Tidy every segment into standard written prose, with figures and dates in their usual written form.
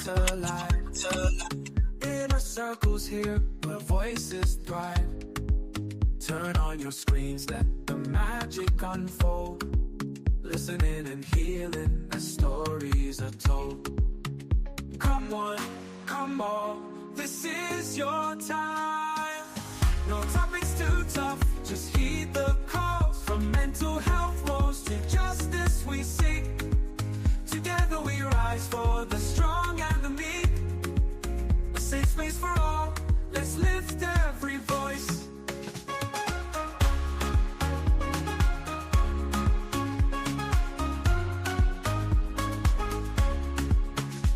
to life. Inner circles here where voices thrive. Turn on your screens, let the magic unfold. Listening and healing as stories are told. Come on, come on, this is your time. No topics too tough, just heed the calls. From mental health woes to justice we seek. Together we rise for the strong and the meek. A safe space for all, let's lift every voice.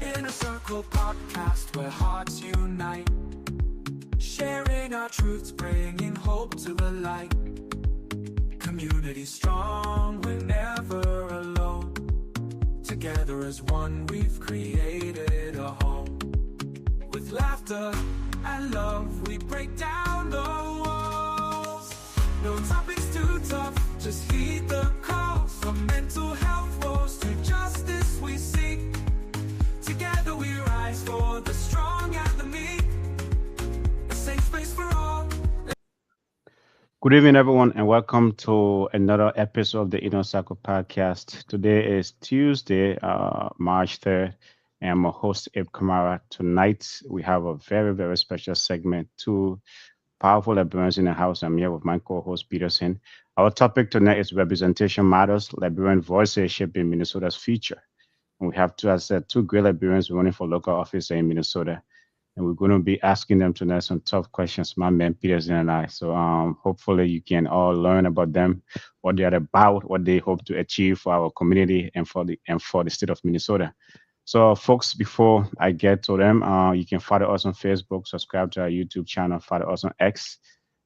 Inner Circle podcast where hearts unite. Sharing our truths, bringing hope to the light. Community strong, we're never alone. Together as one, we've created a home. With laughter and love, we break down the walls. No topics too tough, just heed the calls. From mental health woes to justice we seek. Together we rise for the strong and the meek. A safe space for all. Good evening, everyone, and welcome to another episode of the Inner Circle podcast. Today is Tuesday, March 3rd, and I'm a host, Abe Kamara. Tonight, we have a very, very special segment, two powerful Liberians in the house. I'm here with my co-host, Peterson. Our topic tonight is Representation Matters, Liberian Voices Shaping Minnesota's Future. And we have, as I said, two great Liberians running for local office in Minnesota. And we're going to be asking them tonight some tough questions, my man Peterson and I. So hopefully you can all learn about them, what they are about, what they hope to achieve for our community and for the state of Minnesota. So folks, before I get to them, you can follow us on Facebook, subscribe to our YouTube channel, follow us on X,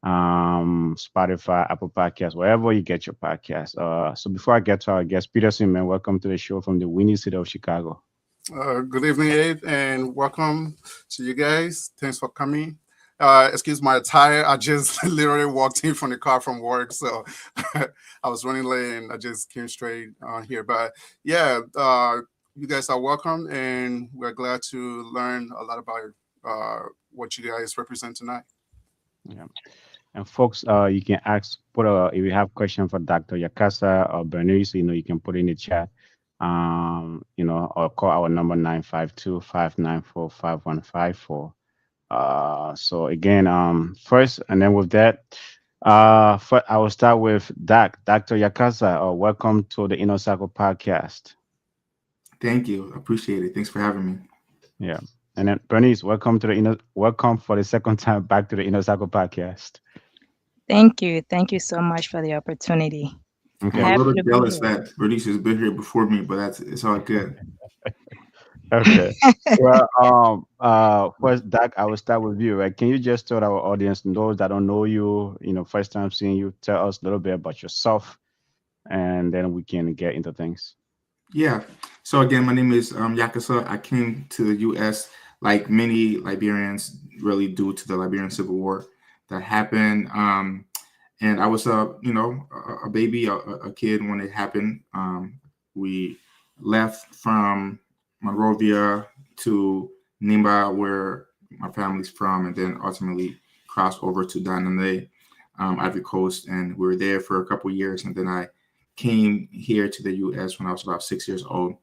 Spotify, Apple Podcasts, wherever you get your podcast. So before I get to our guest, Peterson, man, welcome to the show from the windy city of Chicago. Good evening, Abe, and welcome to you guys. Thanks for coming. Excuse my attire. I just literally walked in from the car from work, so I was running late and I just came straight here. But yeah, you guys are welcome, and we're glad to learn a lot about what you guys represent tonight. Yeah. And folks, you can ask, if you have questions for Dr. Yakasah or Bernice, you can put in the chat. Or call our number 952-594-5154. So again, first, and then with that, I will start with Dr. Yakasah. Welcome to the Inner Circle podcast. Thank you. Appreciate it. Thanks for having me. Yeah. And then Bernice, welcome for the second time back to the Inner Circle podcast. Thank you. Thank you so much for the opportunity. Okay. I'm a little jealous that Bernice has been here before me, but it's all good. Okay. Well, first, Doc, I will start with you. Right? Can you just tell our audience, those that don't know you, first time seeing you, tell us a little bit about yourself, and then we can get into things. Yeah. So again, my name is Yakasah. I came to the U.S. like many Liberians, really due to the Liberian Civil War that happened. And I was a baby, a kid when it happened. We left from Monrovia to Nimba, where my family's from, and then ultimately crossed over to Danane, Ivory Coast, and we were there for a couple of years. And then I came here to the U.S. when I was about 6 years old.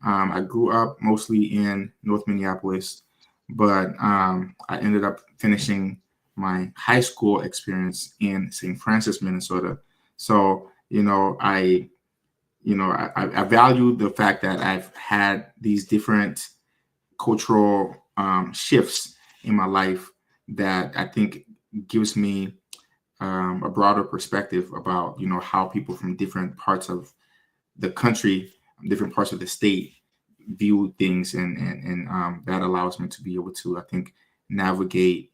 I grew up mostly in North Minneapolis, but I ended up finishing my high school experience in St. Francis, Minnesota. So, I value the fact that I've had these different cultural shifts in my life that I think gives me a broader perspective about, how people from different parts of the country, different parts of the state view things. And that allows me to be able to, I think, navigate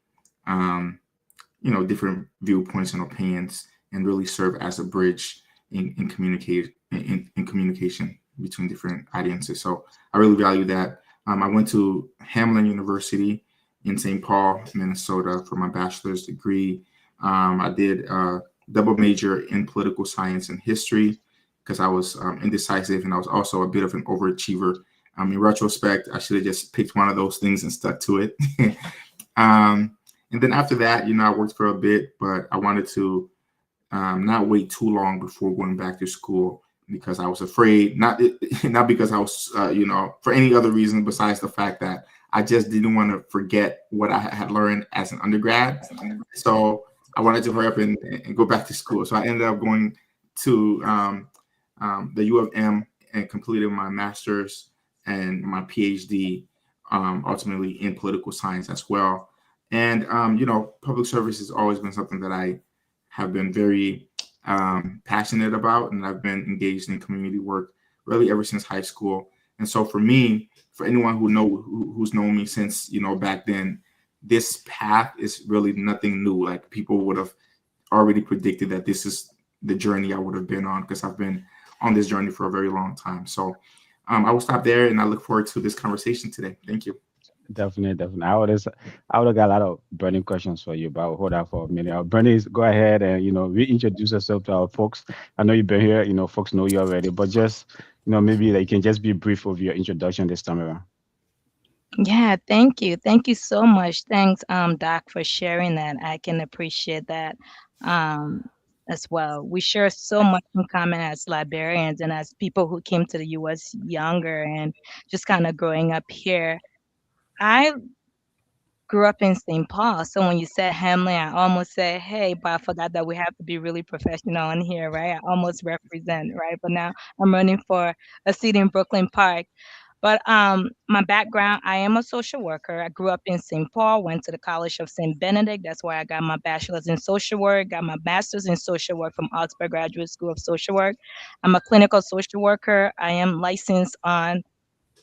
different viewpoints and opinions, and really serve as a bridge in communication between different audiences. So I really value that. I went to Hamline University in St. Paul, Minnesota for my bachelor's degree. I did a double major in political science and history because I was indecisive, and I was also a bit of an overachiever In retrospect, I should have just picked one of those things and stuck to it. And then after that, I worked for a bit, but I wanted to not wait too long before going back to school because I was afraid, not because I was, for any other reason besides the fact that I just didn't want to forget what I had learned as an undergrad. So I wanted to hurry up and go back to school. So I ended up going to the U of M and completed my master's and my PhD, ultimately in political science as well. And, public service has always been something that I have been very passionate about, and I've been engaged in community work really ever since high school. And so for me, for anyone who's known me since, back then, this path is really nothing new. Like people would have already predicted that this is the journey I would have been on because I've been on this journey for a very long time. So I will stop there and I look forward to this conversation today. Thank you. Definitely. I would have got a lot of burning questions for you, but I'll hold that for a minute. Bernice, go ahead and reintroduce yourself to our folks. I know you've been here. Folks know you already, but just maybe you can just be brief of your introduction this time around. Yeah, thank you. Thank you so much. Thanks, Doc, for sharing that. I can appreciate that um, as well. We share so much in common as Liberians and as people who came to the US younger and just kind of growing up here. I grew up in St. Paul. So when you said Hamlin, I almost said, hey, but I forgot that we have to be really professional in here, right? I almost represent, right? But now I'm running for a seat in Brooklyn Park. But my background, I am a social worker. I grew up in St. Paul, went to the College of St. Benedict. That's where I got my bachelor's in social work, got my master's in social work from Augsburg Graduate School of Social Work. I'm a clinical social worker. I am licensed on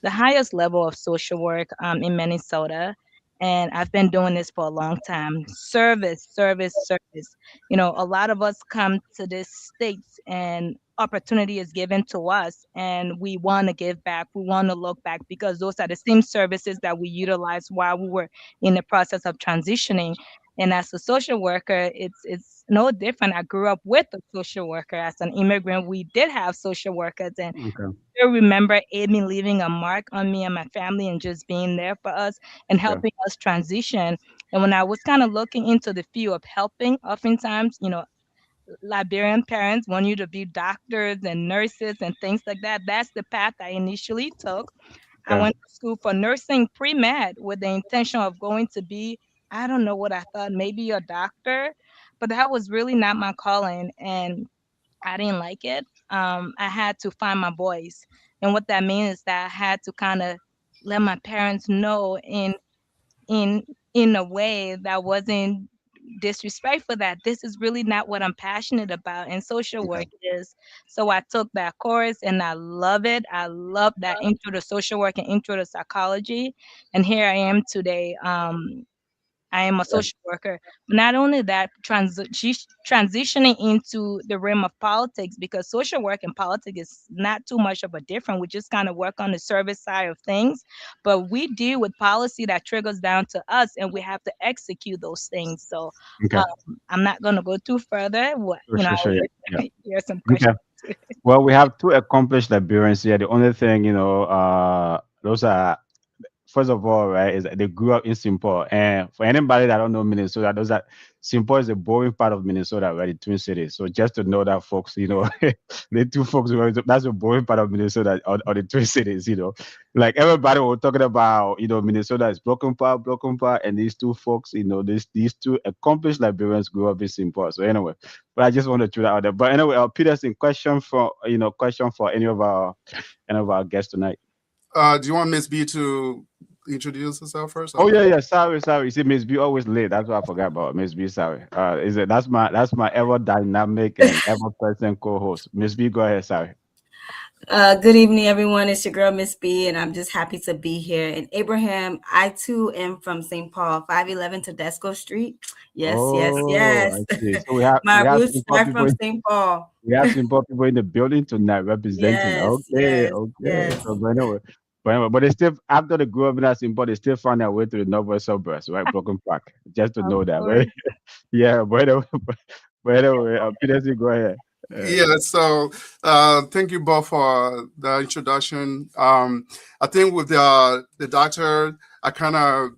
the highest level of social work in Minnesota. And I've been doing this for a long time. Service, service, service. A lot of us come to this states and opportunity is given to us and we want to give back. We want to look back because those are the same services that we utilized while we were in the process of transitioning. And as a social worker, it's no different. I grew up with a social worker. As an immigrant, we did have social workers, and Okay. still remember Amy leaving a mark on me and my family and just being there for us and Yeah. helping us transition. And when I was kind of looking into the field of helping, oftentimes, Liberian parents want you to be doctors and nurses and things like that. That's the path I initially took. I Okay. went to school for nursing pre-med with the intention of going to be, I don't know what I thought, maybe a doctor, but that was really not my calling. And I didn't like it. I had to find my voice. And what that means is that I had to kind of let my parents know in in a way that wasn't disrespectful, that this is really not what I'm passionate about and social Okay. work is. So I took that course and I love it. I love that intro to social work and intro to psychology. And here I am today. I am a Yeah. social worker. But not only that, transitioning into the realm of politics, because social work and politics is not too much of a different. We just kind of work on the service side of things, but we deal with policy that triggers down to us, and we have to execute those things. So Okay. I'm not going to go too further. Sure, sure, sure. I'll Yeah. Yeah. hear some Okay. questions. Well, we have two accomplished Liberians here. The only thing, those are first of all, right, is that they grew up in St. Paul. And for anybody that don't know Minnesota, those are St. Paul is the boring part of Minnesota, right? The Twin Cities. So just to know that, folks, the two folks, that's the boring part of Minnesota or the Twin Cities. Like everybody was talking about, Minnesota is broken part, and these two folks, these two accomplished Liberians grew up in St. Paul. So anyway, but I just wanted to throw that out there. But anyway, Peterson, question for any of our guests tonight. Do you want Miss B to introduce herself first? Oh yeah. Sorry. You see, Miss B always late. That's what I forgot about. Miss B, sorry. Is it that's my ever dynamic and ever present co-host. Miss B, go ahead. Sorry. Good evening, everyone. It's your girl, Miss B, and I'm just happy to be here. And Abraham, I too am from St. Paul, 511 Tedesco Street. Yes, yes, Oh, yes. I see. So we have My we have roots simple start people. from St. Paul. We have simple people in the building tonight representing. Yes, Okay. yes, Okay. yes. So but they still after they grew up in that simple, they still found their way to the northwest suburbs, right? Broken Park. Just to Of know that, course. right? Yeah. But anyway, Peterson, go ahead. Yeah, so thank you both for the introduction. I think with the doctor, I kind of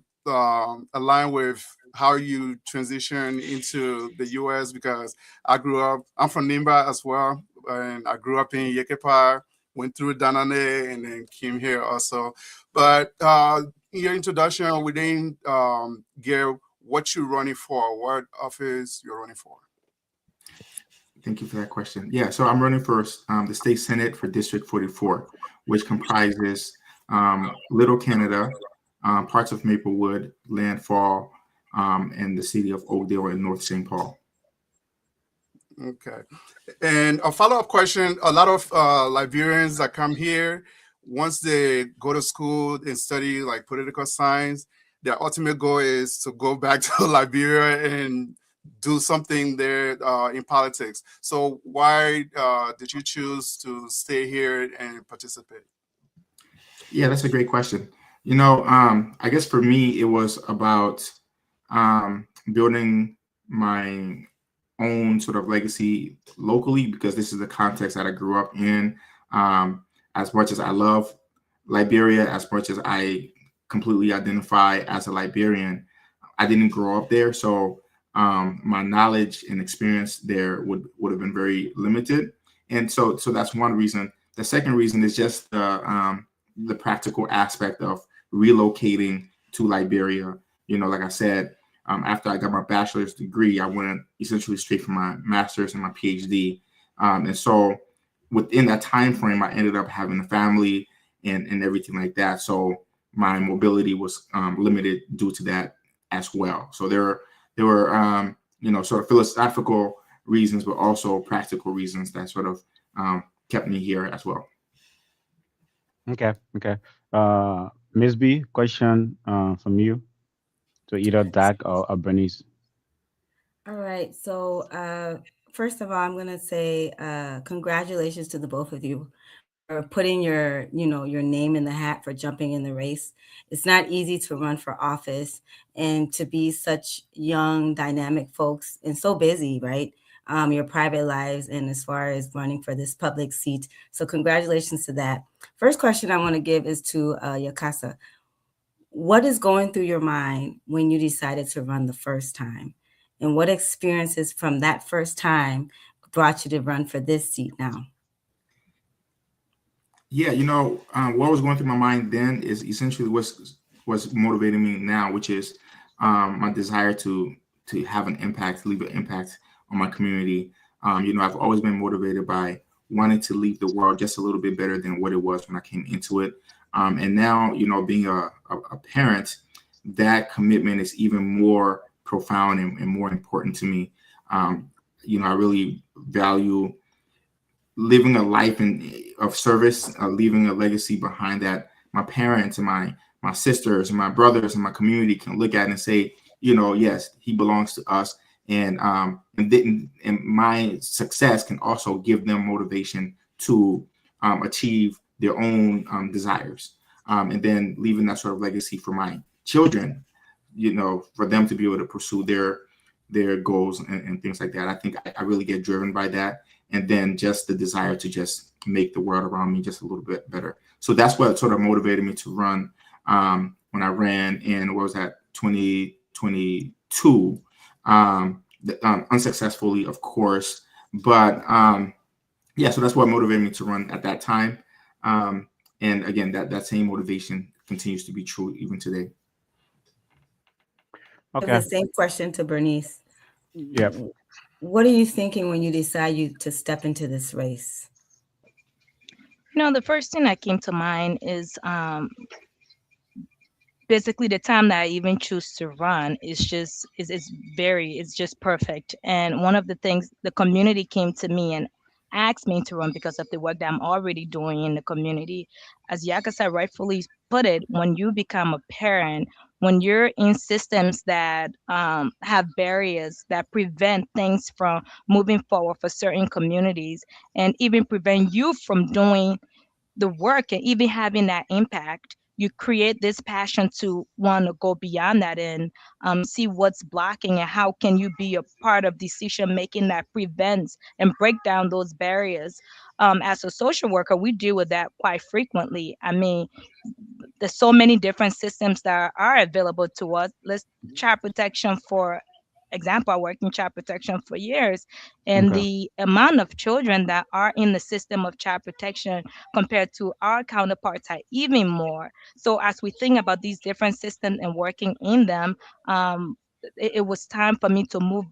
align with how you transition into the U.S. because I'm from Nimba as well, and I grew up in Yakasah, went through Danane, and then came here also. But in your introduction, we didn't get what you're running for, what office you're running for. Thank you for that question. Yeah, so I'm running for the state senate for District 44, which comprises Little Canada, parts of Maplewood, Landfall, and the city of Oakdale and North St. Paul. Okay. And a follow-up question, a lot of Liberians that come here, once they go to school and study like political science, their ultimate goal is to go back to Liberia and do something there in politics. So why did you choose to stay here and participate? Yeah, that's a great question. I guess for me, it was about building my own sort of legacy locally because this is the context that I grew up in. As much as I love Liberia, as much as I completely identify as a Liberian, I didn't grow up there, so my knowledge and experience there would have been very limited, and so that's one reason. The second reason is just the practical aspect of relocating to Liberia. Like I said, after I got my bachelor's degree, I went essentially straight from my master's and my PhD. And so within that time frame, I ended up having a family and everything like that. So my mobility was limited due to that as well. So there were sort of philosophical reasons, but also practical reasons that sort of kept me here as well. Okay, okay. Miss B, question from you to either Dak or Bernice. All right. So, first of all, I'm going to say congratulations to the both of you for putting your name in the hat for jumping in the race. It's not easy to run for office and to be such young, dynamic folks and so busy, right? Your private lives and as far as running for this public seat. So, congratulations to that. First question I want to give is to Yakasah. What is going through your mind when you decided to run the first time? And what experiences from that first time brought you to run for this seat now? Yeah, what was going through my mind then is essentially what's motivating me now, which is my desire to have an impact, leave an impact on my community. I've always been motivated by wanting to leave the world just a little bit better than what it was when I came into it. And now, being a parent, that commitment is even more profound and more important to me. I really value living a life of service, leaving a legacy behind that my parents and my sisters and my brothers and my community can look at and say, yes, he belongs to us, and my success can also give them motivation to achieve their own desires, and then leaving that sort of legacy for my children, for them to be able to pursue their goals and things like that. I think I really get driven by that. And then just the desire to just make the world around me just a little bit better. So that's what sort of motivated me to run when I ran in, what was that, 2022, unsuccessfully, of course. But yeah, so that's what motivated me to run at that time. And again, that same motivation continues to be true even today. Okay. The same question to Bernice. Yep. What are you thinking when you decide to step into this race? The first thing that came to mind is basically the time that I even choose to run is just it's just perfect. And one of the things, the community came to me and asked me to run because of the work that I'm already doing in the community. As Yakasah rightfully put it, when you become a parent, when you're in systems that have barriers that prevent things from moving forward for certain communities and even prevent you from doing the work and even having that impact, you create this passion to want to go beyond that and see what's blocking and how can you be a part of decision making that prevents and break down those barriers. As a social worker, we deal with that quite frequently. I mean, there's so many different systems that are available to us. Let's child protection, for example. I worked in child protection for years, and Okay. the amount of children that are in the system of child protection compared to our counterparts are even more. So as we think about these different systems and working in them, it was time for me to move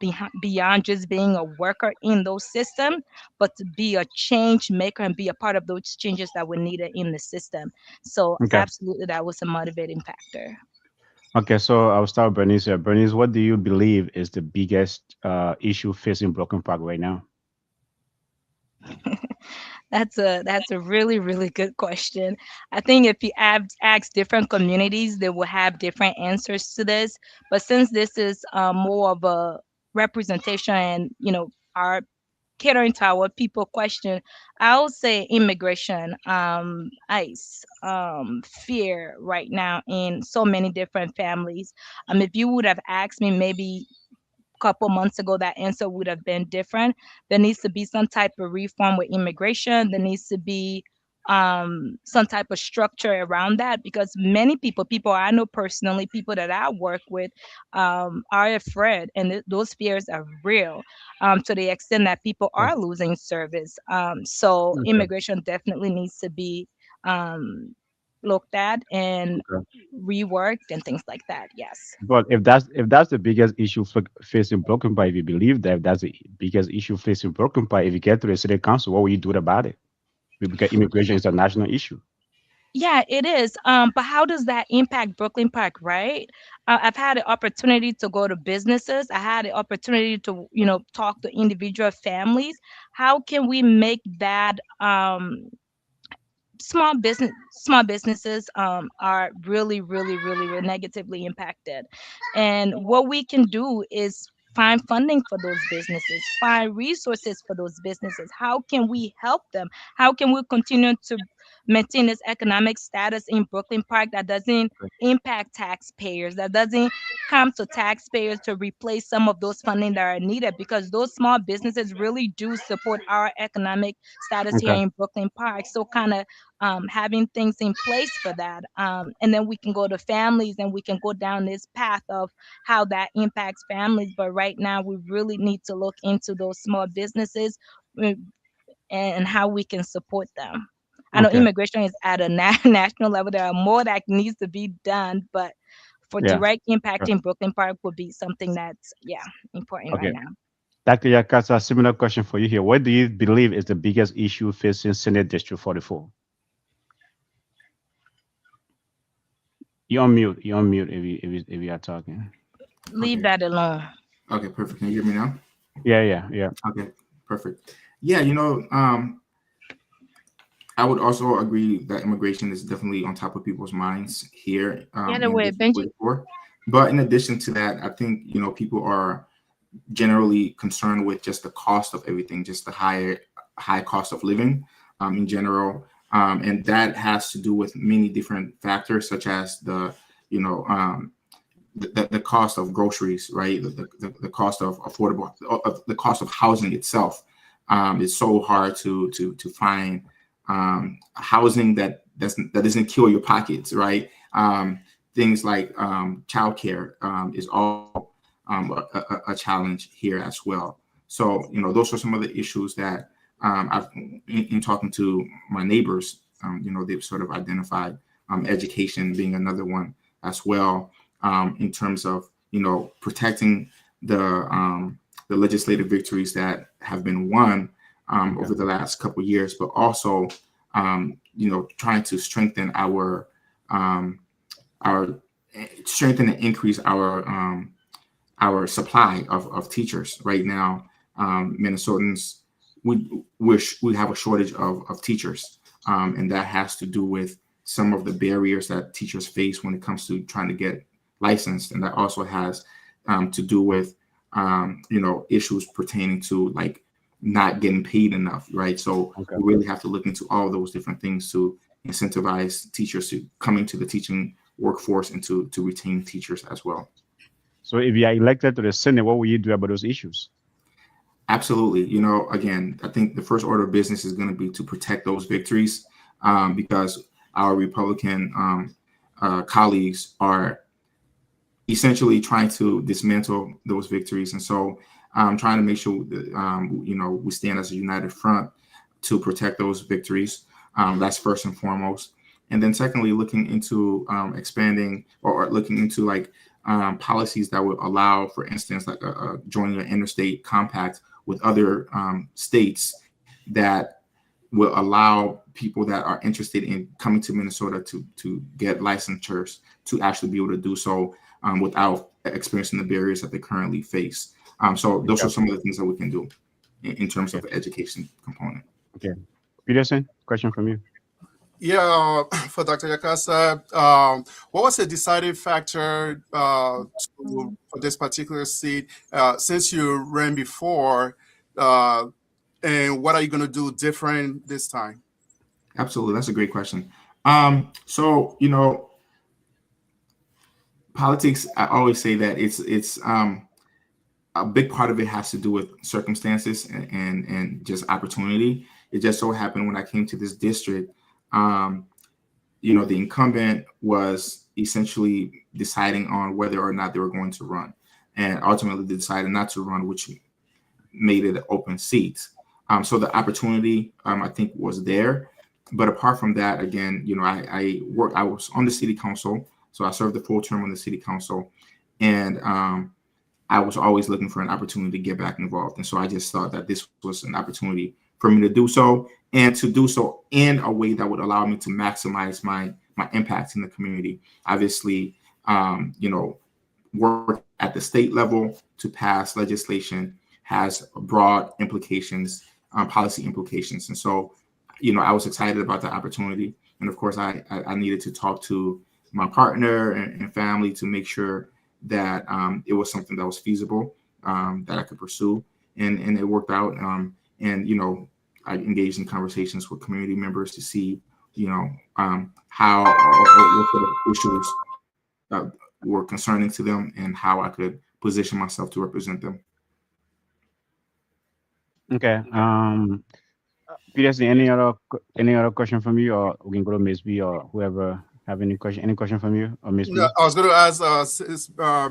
beyond just being a worker in those systems, but to be a change maker and be a part of those changes that were needed in the system. So Okay. absolutely, that was a motivating factor. Okay. So I'll start with Bernice here. Bernice, what do you believe is the biggest issue facing Broken Park right now? That's a really really good question. I think if you ask different communities, they will have different answers to this. But since this is more of a representation and our catering to our people question, I'll say immigration, ICE, fear right now in so many different families. If you would have asked me maybe couple months ago, that answer would have been different. There needs to be some type of reform with immigration. There needs to be some type of structure around that, because many people I know personally, people that I work with, are afraid, and those fears are real, to the extent that people Okay. are losing service. So Okay. immigration definitely needs to be um, looked at and Okay. reworked and things like that. Yes. But if that's the biggest issue facing Broken Park, if you believe that if that's the biggest issue facing Broken Park, if you get to the city council, what will you do about it? Because immigration is a national issue. Yeah, it is. But how does that impact Brooklyn Park, right? I've had the opportunity to go to businesses. I had the opportunity to, talk to individual families. How can we make that small businesses are really really really really negatively impacted, and what we can do is find funding for those businesses, find resources for those businesses. How can we help them? How can we continue to maintain this economic status in Brooklyn Park that doesn't impact taxpayers, that doesn't come to taxpayers to replace some of those funding that are needed, because those small businesses really do support our economic status here Okay. in Brooklyn Park. So kind of having things in place for that. And then we can go to families and we can go down this path of how that impacts families. But right now, we really need to look into those small businesses, uh, and how we can support them. I know Okay. immigration is at a national level. There are more that needs to be done, but for Yeah. direct impact Sure. in Brooklyn Park would be something that's, yeah, important right Okay. now. Dr. Yakasa, similar question for you here. What do you believe is the biggest issue facing Senate District 44? You're on mute. You're on mute if you are talking. Leave Okay. that alone. Okay, perfect. Can you hear me now? Yeah, yeah, yeah. Okay, perfect. Yeah, I would also agree that immigration is definitely on top of people's minds here Get in away, District Benji. 44. But in addition to that, I think people are generally concerned with just the cost of everything, just the high cost of living in general, and that has to do with many different factors, such as the cost of groceries, right? The cost of affordable, the cost of housing itself. It's so hard to find housing that doesn't kill your pockets, right? Things like childcare is all a challenge here as well. So those are some of the issues that I've in talking to my neighbors. They've sort of identified education being another one as well, in terms of protecting the legislative victories that have been won over the last couple of years, but also trying to strengthen our strengthen and increase our supply of teachers. Right now, Minnesotans, we have a shortage of teachers, and that has to do with some of the barriers that teachers face when it comes to trying to get licensed, and that also has to do with issues pertaining to like not getting paid enough, right? So Okay. we really have to look into all those different things to incentivize teachers to coming to the teaching workforce and to retain teachers as well. So if you are elected to the Senate, what will you do about those issues? Absolutely. Again, I think the first order of business is going to be to protect those victories, because our Republican colleagues are essentially trying to dismantle those victories. And so trying to make sure that, we stand as a united front to protect those victories. That's first and foremost. And then secondly, looking into expanding or looking into policies that would allow, for instance, like joining an interstate compact with other states that will allow people that are interested in coming to Minnesota to get licensures to actually be able to do so without experiencing the barriers that they currently face. So those are some of the things that we can do in terms of the education component. Okay. Peterson, question from you. Yeah, for Dr. Yakasah, what was the deciding factor for this particular seat since you ran before, and what are you going to do different this time? Absolutely, that's a great question. So politics, I always say that it's a big part of it has to do with circumstances and just opportunity. It just so happened when I came to this district, the incumbent was essentially deciding on whether or not they were going to run, and ultimately they decided not to run, which made it an open seat. So the opportunity, I think, was there. But apart from that, again, I was on the city council, so I served the full term on the city council, and I was always looking for an opportunity to get back involved. And so I just thought that this was an opportunity for me to do so, and to do so in a way that would allow me to maximize my impact in the community. Obviously, work at the state level to pass legislation has broad implications, policy implications. And so, I was excited about the opportunity. And of course, I needed to talk to my partner and family to make sure that it was something that was feasible, that I could pursue. And it worked out. And I engaged in conversations with community members to see, how what sort of issues were concerning to them and how I could position myself to represent them. Okay. Peterson, any other question from you, or we can go to Ms. B or whoever have any question? Any question from you or Ms. B? No, I was going to ask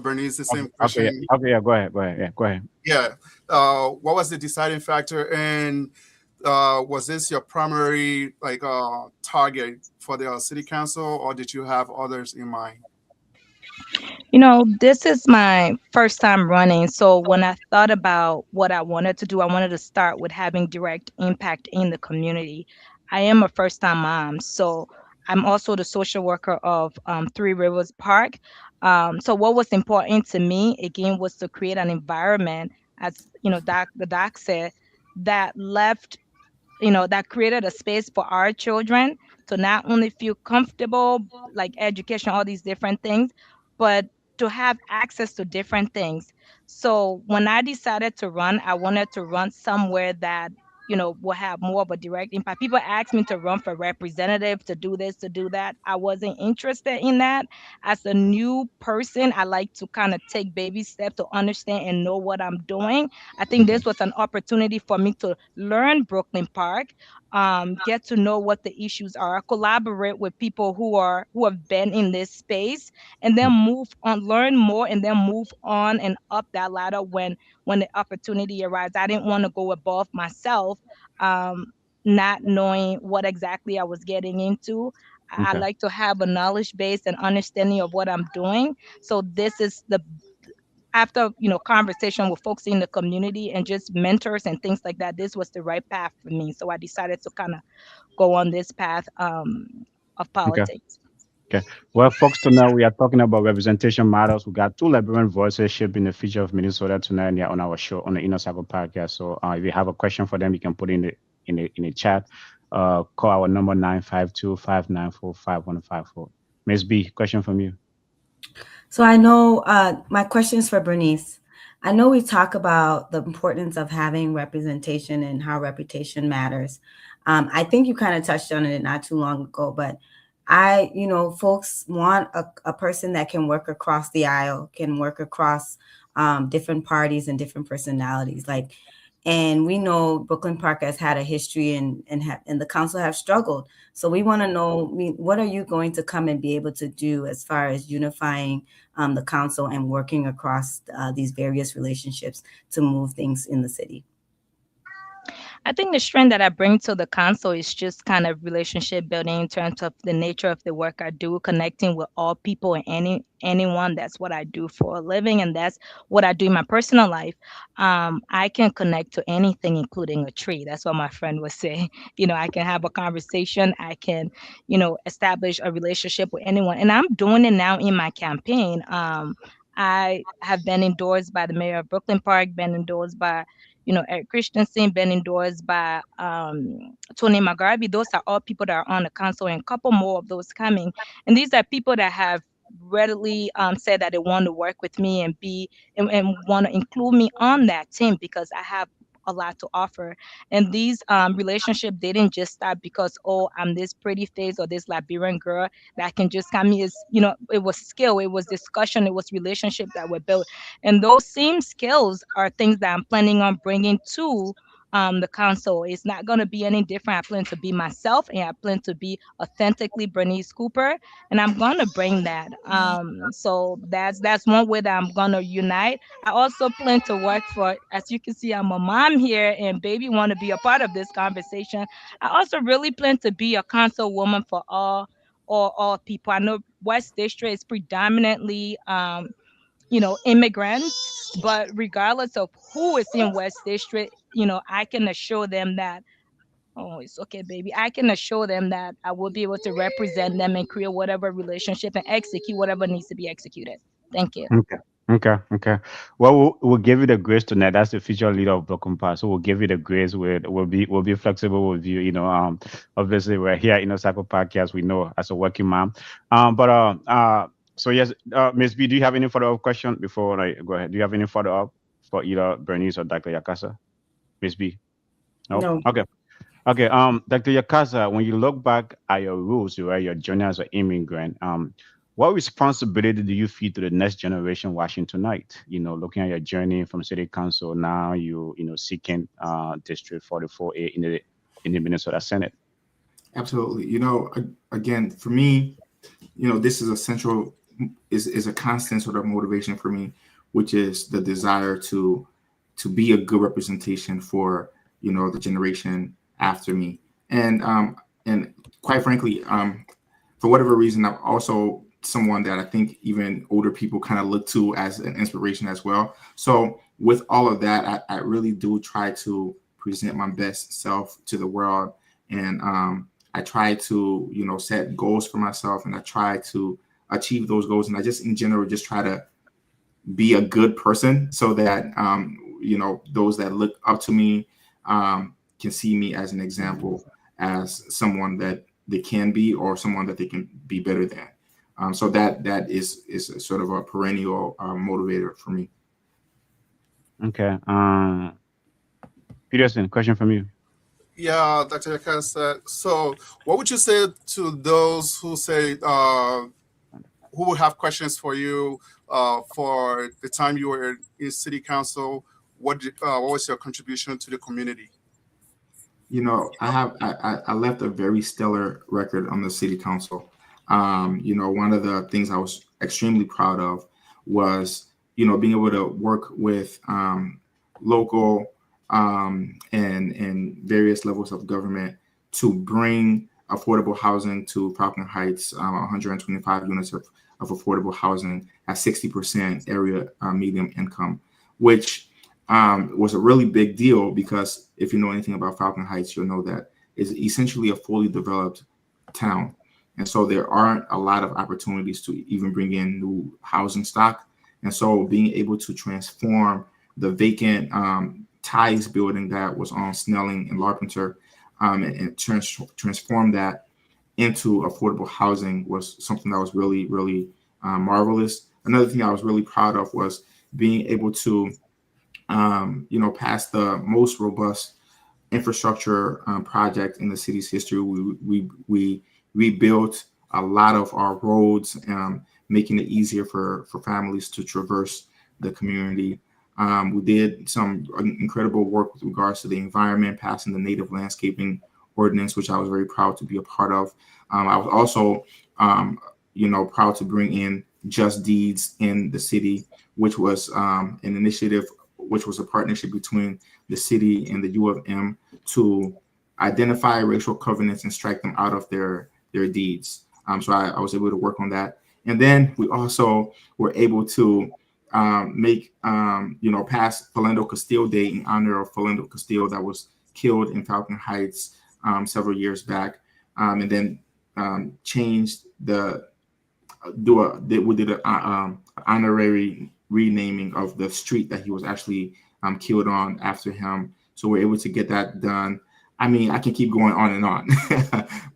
Bernice the same question. Okay, yeah, go ahead. Yeah. What was the deciding factor, and was this your primary target for the city council, or did you have others in mind? This is my first time running. So when I thought about what I wanted to do, I wanted to start with having direct impact in the community. I am a first-time mom, so I'm also the social worker of Three Rivers Park. So what was important to me, again, was to create an environment, as the doc said, that left, that created a space for our children to not only feel comfortable, like education, all these different things, but to have access to different things. So when I decided to run, I wanted to run somewhere that will have more of a direct impact. People asked me to run for representative, to do this, to do that. I wasn't interested in that. As a new person, I like to kind of take baby steps to understand and know what I'm doing. I think this was an opportunity for me to learn Brooklyn Park, get to know what the issues are, collaborate with people who have been in this space, and then move on, learn more, and then move on and up that ladder when the opportunity arrives. I didn't want to go above myself, not knowing what exactly I was getting into. I Okay. like to have a knowledge base and understanding of what I'm doing. So this is after conversation with folks in the community and just mentors and things like that, this was the right path for me. So I decided to kind of go on this path of Okay. politics. Okay. Well, folks, tonight we are talking about representation matters. We got two Liberian voices shaping the future of Minnesota tonight, and they're on our show on the Inner Circle podcast. So if you have a question for them, you can put it in the chat. Call our number 952-594-5154. Ms. B, question from you. So I know my question is for Bernice. I know we talk about the importance of having representation and how reputation matters. I think you kind of touched on it not too long ago, but folks want a person that can work across the aisle, can work across different parties and different personalities. And we know Brooklyn Park has had a history and the council have struggled. So we want to know, what are you going to come and be able to do as far as unifying the council and working across these various relationships to move things in the city? I think the strength that I bring to the council is just kind of relationship building in terms of the nature of the work I do, connecting with all people and anyone. That's what I do for a living, and that's what I do in my personal life. I can connect to anything, including a tree. That's what my friend would say. I can have a conversation. I can, establish a relationship with anyone, and I'm doing it now in my campaign. I have been endorsed by the mayor of Brooklyn Park, been endorsed by Eric Christensen, been endorsed by Tony McGarvey. Those are all people that are on the council, and a couple more of those coming. And these are people that have readily said that they want to work with me and want to include me on that team because I have a lot to offer. And these relationship didn't just start because, oh, I'm this pretty face or this Liberian girl that can just come here. It was skill, it was discussion, it was relationship that were built. And those same skills are things that I'm planning on bringing to the council. It's not going to be any different. I plan to be myself, and I plan to be authentically Bernice Cooper, and I'm going to bring that. So that's one way that I'm going to unite. I also plan to work for, as you can see, I'm a mom here, and baby want to be a part of this conversation. I also really plan to be a councilwoman for all people. I know West District is predominantly immigrants, but regardless of who is in West District, I can assure them that, oh, it's okay, baby. I can assure them that I will be able to represent them and create whatever relationship and execute whatever needs to be executed. Thank you. Okay. Okay. Well, we'll give you the grace tonight. That's the future leader of Broken Path. So we'll give you the grace. We'll be flexible with you. Obviously we're here in a cycle podcast. We know as a working mom. So yes, Miss B, do you have any follow-up question before I go ahead? Do you have any follow-up for either Bernice or Dr. Yakasah? Miss B? No. Okay. Okay. Dr. Yakasah, when you look back at your roots, right, your journey as an immigrant, what responsibility do you feel to the next generation watching tonight? Looking at your journey from city council, now seeking District 44A in the Minnesota Senate. Absolutely. Again, for me, this is is a constant sort of motivation for me, which is the desire to be a good representation for the generation after me, and quite frankly, for whatever reason, I'm also someone that I think even older people kind of look to as an inspiration as well. So with all of that, I really do try to present my best self to the world, and I try to set goals for myself, and I try to achieve those goals, and I just in general just try to be a good person so that those that look up to me can see me as an example, as someone that they can be, or someone that they can be better than. So that is sort of a perennial motivator for me. Okay. Peterson, question from you. Yeah, Dr. Yakasah. So, what would you say to those who say who would have questions for you for the time you were in city council? What was your contribution to the community? I left a very stellar record on the city council. One of the things I was extremely proud of was, being able to work with local and various levels of government to bring affordable housing to Falcon Heights, 125 units of affordable housing at 60% area medium income, which was a really big deal, because if you know anything about Falcon Heights, you'll know that it's essentially a fully developed town. And so there aren't a lot of opportunities to even bring in new housing stock. And so being able to transform the vacant Ties building that was on Snelling and Larpenteur and transform that into affordable housing was something that was really, really marvelous. Another thing I was really proud of was being able to, pass the most robust infrastructure project in the city's history. We rebuilt a lot of our roads, making it easier for families to traverse the community. We did some incredible work with regards to the environment, passing the native landscaping ordinance, which I was very proud to be a part of. I was also, proud to bring in Just Deeds in the city, which was an initiative, which was a partnership between the city and the U of M to identify racial covenants and strike them out of their deeds. So I was able to work on that. And then we also were able to pass Philando Castile Day in honor of Philando Castile that was killed in Falcon Heights several years back, and then changed we did an honorary renaming of the street that he was actually killed on after him. So we're able to get that done. I mean, I can keep going on and on.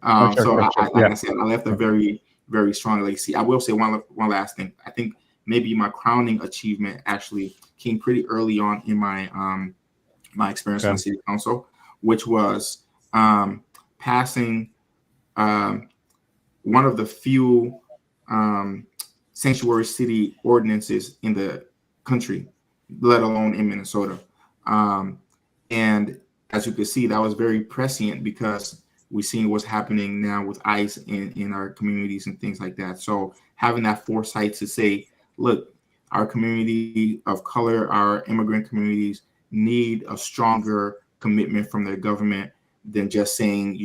Like I said, I left a very, very strong legacy. I will say one last thing. I think maybe my crowning achievement actually came pretty early on in my my experience on the city council, which was passing one of the few sanctuary city ordinances in the country, let alone in Minnesota. And as you can see, that was very prescient because we've seen what's happening now with ICE in our communities and things like that. So having that foresight to say, look, our community of color, our immigrant communities need a stronger commitment from their government than just saying,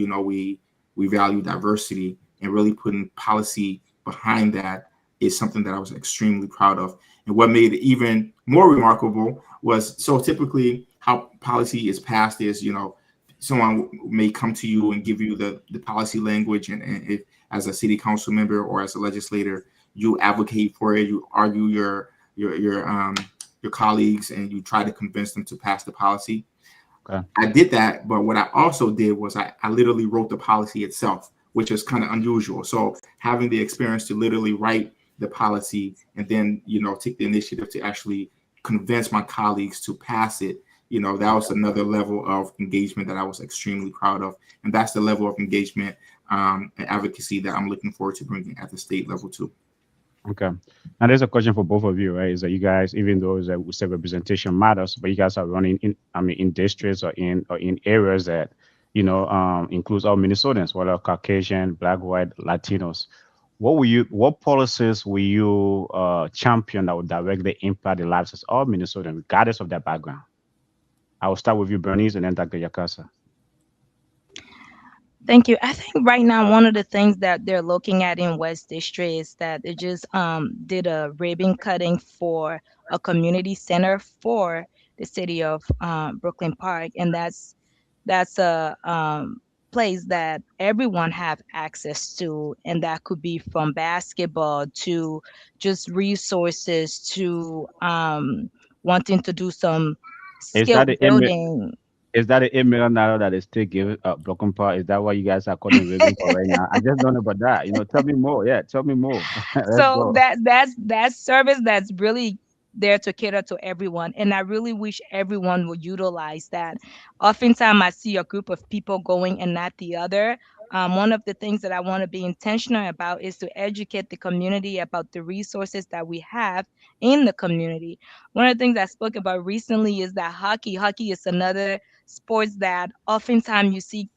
we value diversity, and really putting policy behind that is something that I was extremely proud of. And what made it even more remarkable was, so typically how policy is passed is, someone may come to you and give you the policy language, and if, as a city council member or as a legislator, you advocate for it, you argue your colleagues, and you try to convince them to pass the policy. Okay. I did that, but what I also did was I literally wrote the policy itself, which is kind of unusual. So having the experience to literally write the policy and then, take the initiative to actually convince my colleagues to pass it, that was another level of engagement that I was extremely proud of. And that's the level of engagement and advocacy that I'm looking forward to bringing at the state level too. Okay. Now there's a question for both of you, right? Is that you guys, even though we say representation matters, but you guys are running in districts or in areas that, includes all Minnesotans, whether Caucasian, Black, White, Latinos. What policies will you champion that would directly impact the lives of all Minnesotans, regardless of their background? I will start with you, Bernice, and then Dr. Yakasah. Thank you. I think right now one of the things that they're looking at in West District is that they just did a ribbon cutting for a community center for the city of Brooklyn Park, and that's a place that everyone have access to, and that could be from basketball to just resources to wanting to do some skill building. Is that the $8 million that is still given Broken Park? Is that what you guys are calling ribbon for right now? I just don't know about that. Tell me more. Yeah, tell me more. So that's service that's really there to cater to everyone, and I really wish everyone would utilize that. Oftentimes, I see a group of people going and not the other. One of the things that I want to be intentional about is to educate the community about the resources that we have in the community. One of the things I spoke about recently is that hockey. Hockey is another sports that oftentimes you see,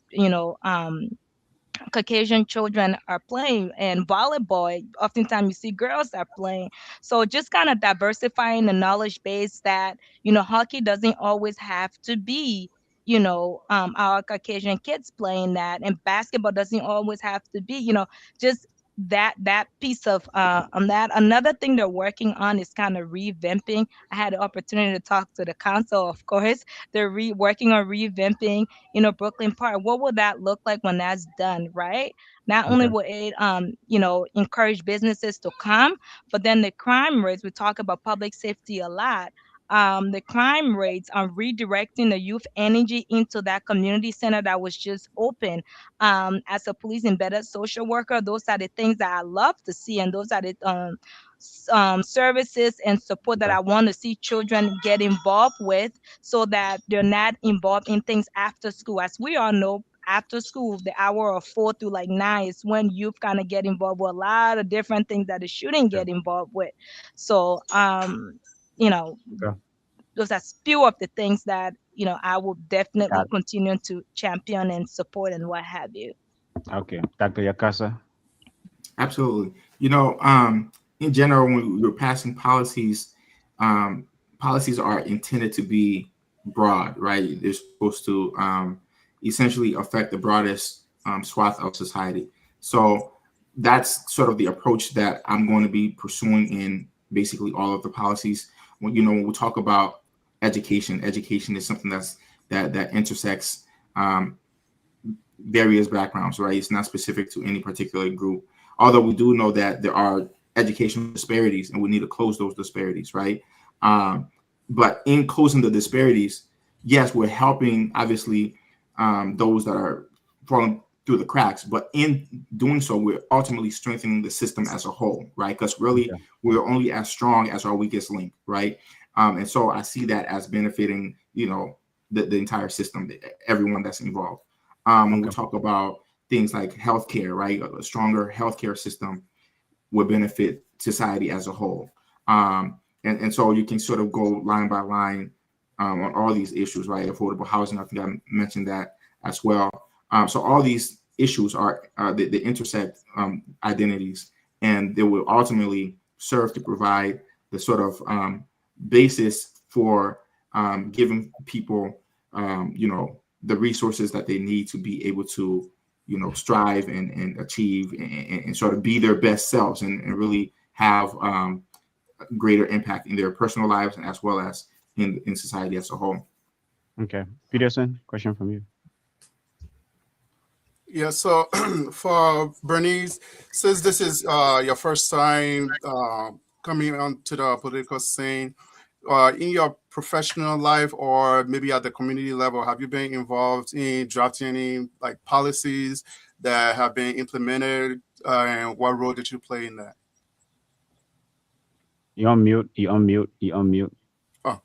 Caucasian children are playing, and volleyball, oftentimes you see girls are playing. So just kind of diversifying the knowledge base that, hockey doesn't always have to be, our Caucasian kids playing that, and basketball doesn't always have to be, just that piece of on that. Another thing they're working on is kind of revamping. I had the opportunity to talk to the council, of course. They're working on revamping, Brooklyn Park. What will that look like when that's done, right? Not only will it encourage businesses to come, but then the crime rates, we talk about public safety a lot. The crime rates are redirecting the youth energy into that community center that was just open. As a police embedded social worker, those are the things that I love to see, and those are the services and support that I want to see children get involved with, so that they're not involved in things after school. As we all know, after school, the hour of 4 to 9 is when youth kind of get involved with a lot of different things that they shouldn't get involved with. So, you know, Okay. those are few of the things that I will definitely Got continue to champion and support and what have you. it. Okay. Dr. Yakasah. Absolutely. In general, when we're passing policies, policies are intended to be broad, right? They're supposed to essentially affect the broadest swath of society. So that's sort of the approach that I'm going to be pursuing in basically all of the policies. When we talk about education is something that intersects various backgrounds, right? It's not specific to any particular group. Although we do know that there are educational disparities and we need to close those disparities, right? But in closing the disparities, yes, we're helping, obviously, those that are falling through the cracks. But in doing so, we're ultimately strengthening the system as a whole, right? Because really, we're only as strong as our weakest link, right? And so I see that as benefiting, the entire system, everyone that's involved. When we talk about things like healthcare, right? A stronger healthcare system would benefit society as a whole. And so you can sort of go line by line on all these issues, right? Affordable housing, I think I mentioned that as well. So all these issues they intersect identities, and they will ultimately serve to provide the sort of basis for giving people, the resources that they need to be able to, strive and achieve and sort of be their best selves and really have greater impact in their personal lives and as well as in society as a whole. Okay. Peterson, question from you. Yeah, so for Bernice, since this is your first time coming onto the political scene, in your professional life or maybe at the community level, have you been involved in drafting any like policies that have been implemented, and what role did you play in that? You unmute. You unmute. You unmute. Oh,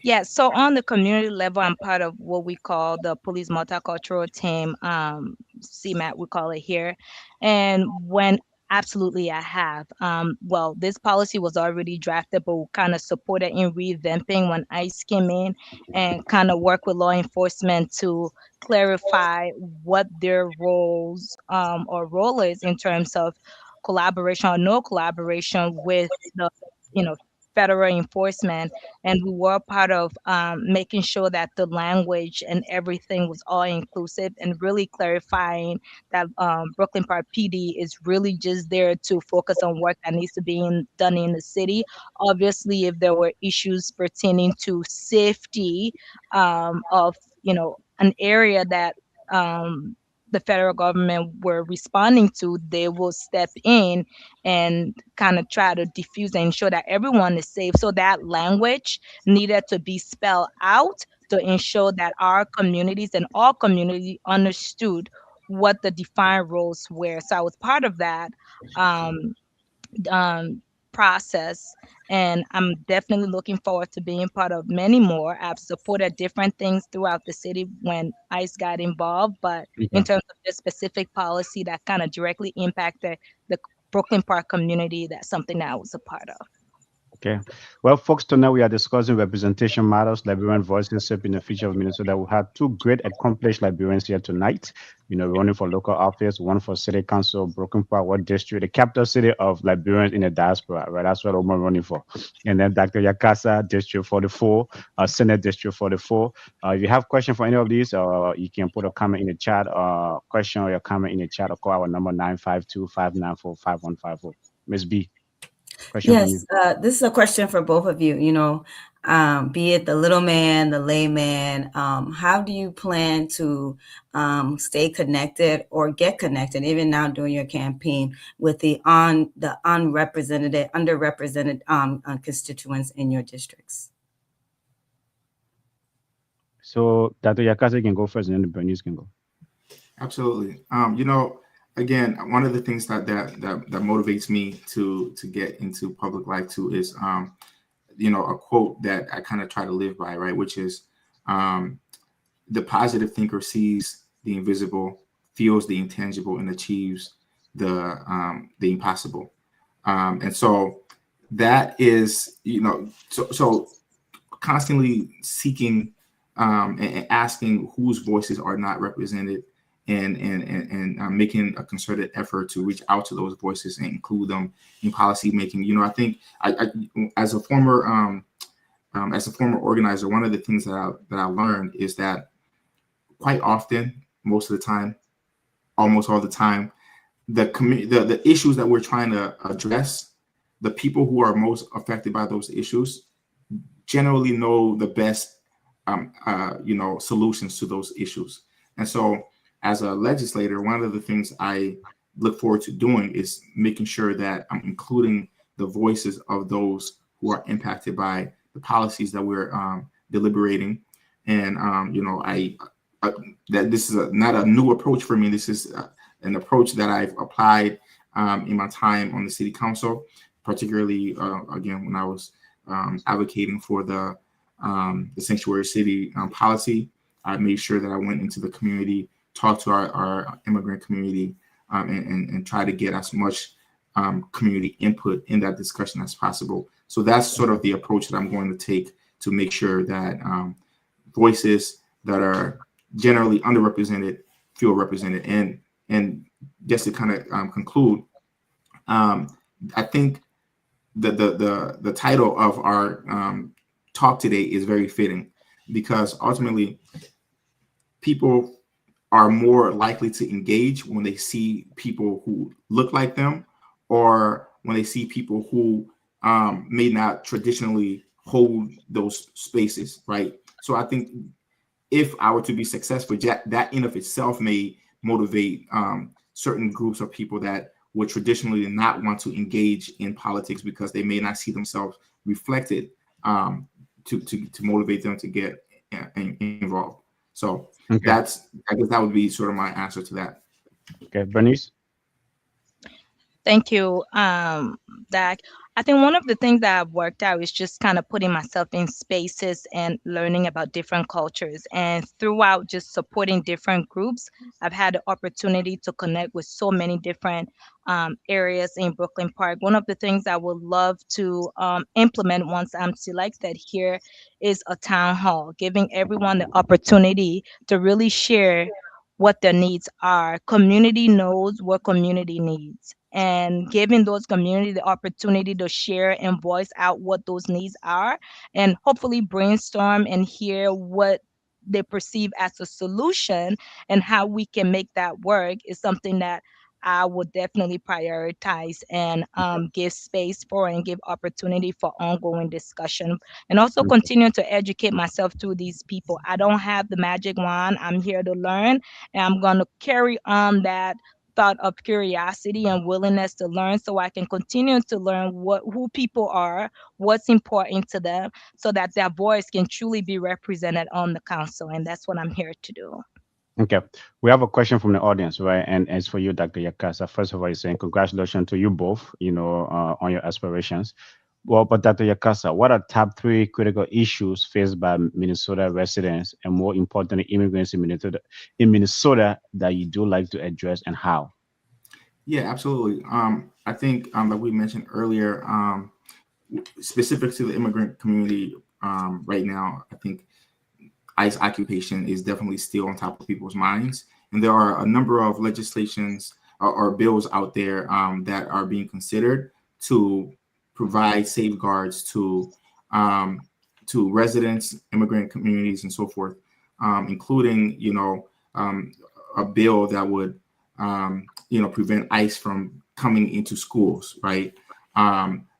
Yeah, so on the community level, I'm part of what we call the Police Multicultural Team, CMAT, we call it here. And when absolutely I have. Well, this policy was already drafted, but we kind of supported in revamping when ICE came in and kind of work with law enforcement to clarify what their roles or role is in terms of collaboration or no collaboration with the, you know, federal enforcement. And we were part of making sure that the language and everything was all inclusive and really clarifying that Brooklyn Park PD is really just there to focus on work that needs to be done in the city. Obviously, if there were issues pertaining to safety of an area that the federal government were responding to, they will step in and kind of try to diffuse and ensure that everyone is safe. So that language needed to be spelled out to ensure that our communities and all community understood what the defined roles were. So I was part of that um, process, and I'm definitely looking forward to being part of many more. I've supported different things throughout the city when ICE got involved, but in Okay. terms of the specific policy that kind of directly impacted the Brooklyn Park community, that's something that I was a part of. Okay. Well, folks, tonight we are discussing representation matters, Liberian voices shaping the future of Minnesota. We had two great accomplished Liberians here tonight. Running for local office, one for city council, Broken Park, what district, the capital city of Liberians in the diaspora, right? That's what I'm running for. And then Dr. Yakasah, District 44, Senate District 44. If you have questions for any of these, you can put a comment in the chat, question or your comment in the chat, or call our number 952-594-5154. Ms. B. Question from you. Yes, this is a question for both of you. Be it the little man, the layman, how do you plan to stay connected or get connected, even now during your campaign, with the underrepresented constituents in your districts? So Dr. Yakasah can go first, and then Bernice can go. Absolutely. again, one of the things that motivates me to get into public life too is a quote that I kind of try to live by, right? Which is the positive thinker sees the invisible, feels the intangible, and achieves the impossible. And so that is, so constantly seeking and asking whose voices are not represented, and making a concerted effort to reach out to those voices and include them in policy making. I think I as a former organizer, one of the things that I learned is that quite often, most of the time, almost all the time, the issues that we're trying to address, the people who are most affected by those issues generally know the best solutions to those issues. And so as a legislator, one of the things I look forward to doing is making sure that I'm including the voices of those who are impacted by the policies that we're deliberating. And that this is not a new approach for me. This is an approach that I've applied in my time on the city council, particularly again when I was advocating for the sanctuary city policy. I made sure that I went into the community, talked to our immigrant community, and try to get as much community input in that discussion as possible. So that's sort of the approach that I'm going to take to make sure that voices that are generally underrepresented feel represented. And just to kind of conclude, I think the title of our talk today is very fitting, because ultimately people are more likely to engage when they see people who look like them, or when they see people who may not traditionally hold those spaces, right? So I think if I were to be successful, that in of itself may motivate certain groups of people that would traditionally not want to engage in politics because they may not see themselves reflected, to motivate them to get involved. So I guess that would be sort of my answer to that. Okay, Bernice. Thank you, Dak. I think one of the things that I've worked out is just kind of putting myself in spaces and learning about different cultures. And throughout just supporting different groups, I've had the opportunity to connect with so many different areas in Brooklyn Park. One of the things I would love to implement once I'm selected here is a town hall, giving everyone the opportunity to really share what their needs are. Community knows what community needs, and giving those community the opportunity to share and voice out what those needs are, and hopefully brainstorm and hear what they perceive as a solution and how we can make that work, is something that I would definitely prioritize and give space for and give opportunity for ongoing discussion, and also continue to educate myself through these people. I don't have the magic wand. I'm here to learn, and I'm going to carry on that thought of curiosity and willingness to learn, so I can continue to learn who people are, what's important to them, so that their voice can truly be represented on the council. And that's what I'm here to do. Okay, we have a question from the audience, right? And it's for you, Dr. Yakasah. First of all, he's saying congratulations to you both, on your aspirations. Well, but Dr. Yakasah, what are top 3 critical issues faced by Minnesota residents, and more importantly, immigrants in Minnesota that you do like to address, and how? Yeah, absolutely. I think like we mentioned earlier, specific to the immigrant community right now, I think ICE occupation is definitely still on top of people's minds. And there are a number of legislations or bills out there that are being considered to provide safeguards to residents, immigrant communities, and so forth, including, a bill that would, prevent ICE from coming into schools, right?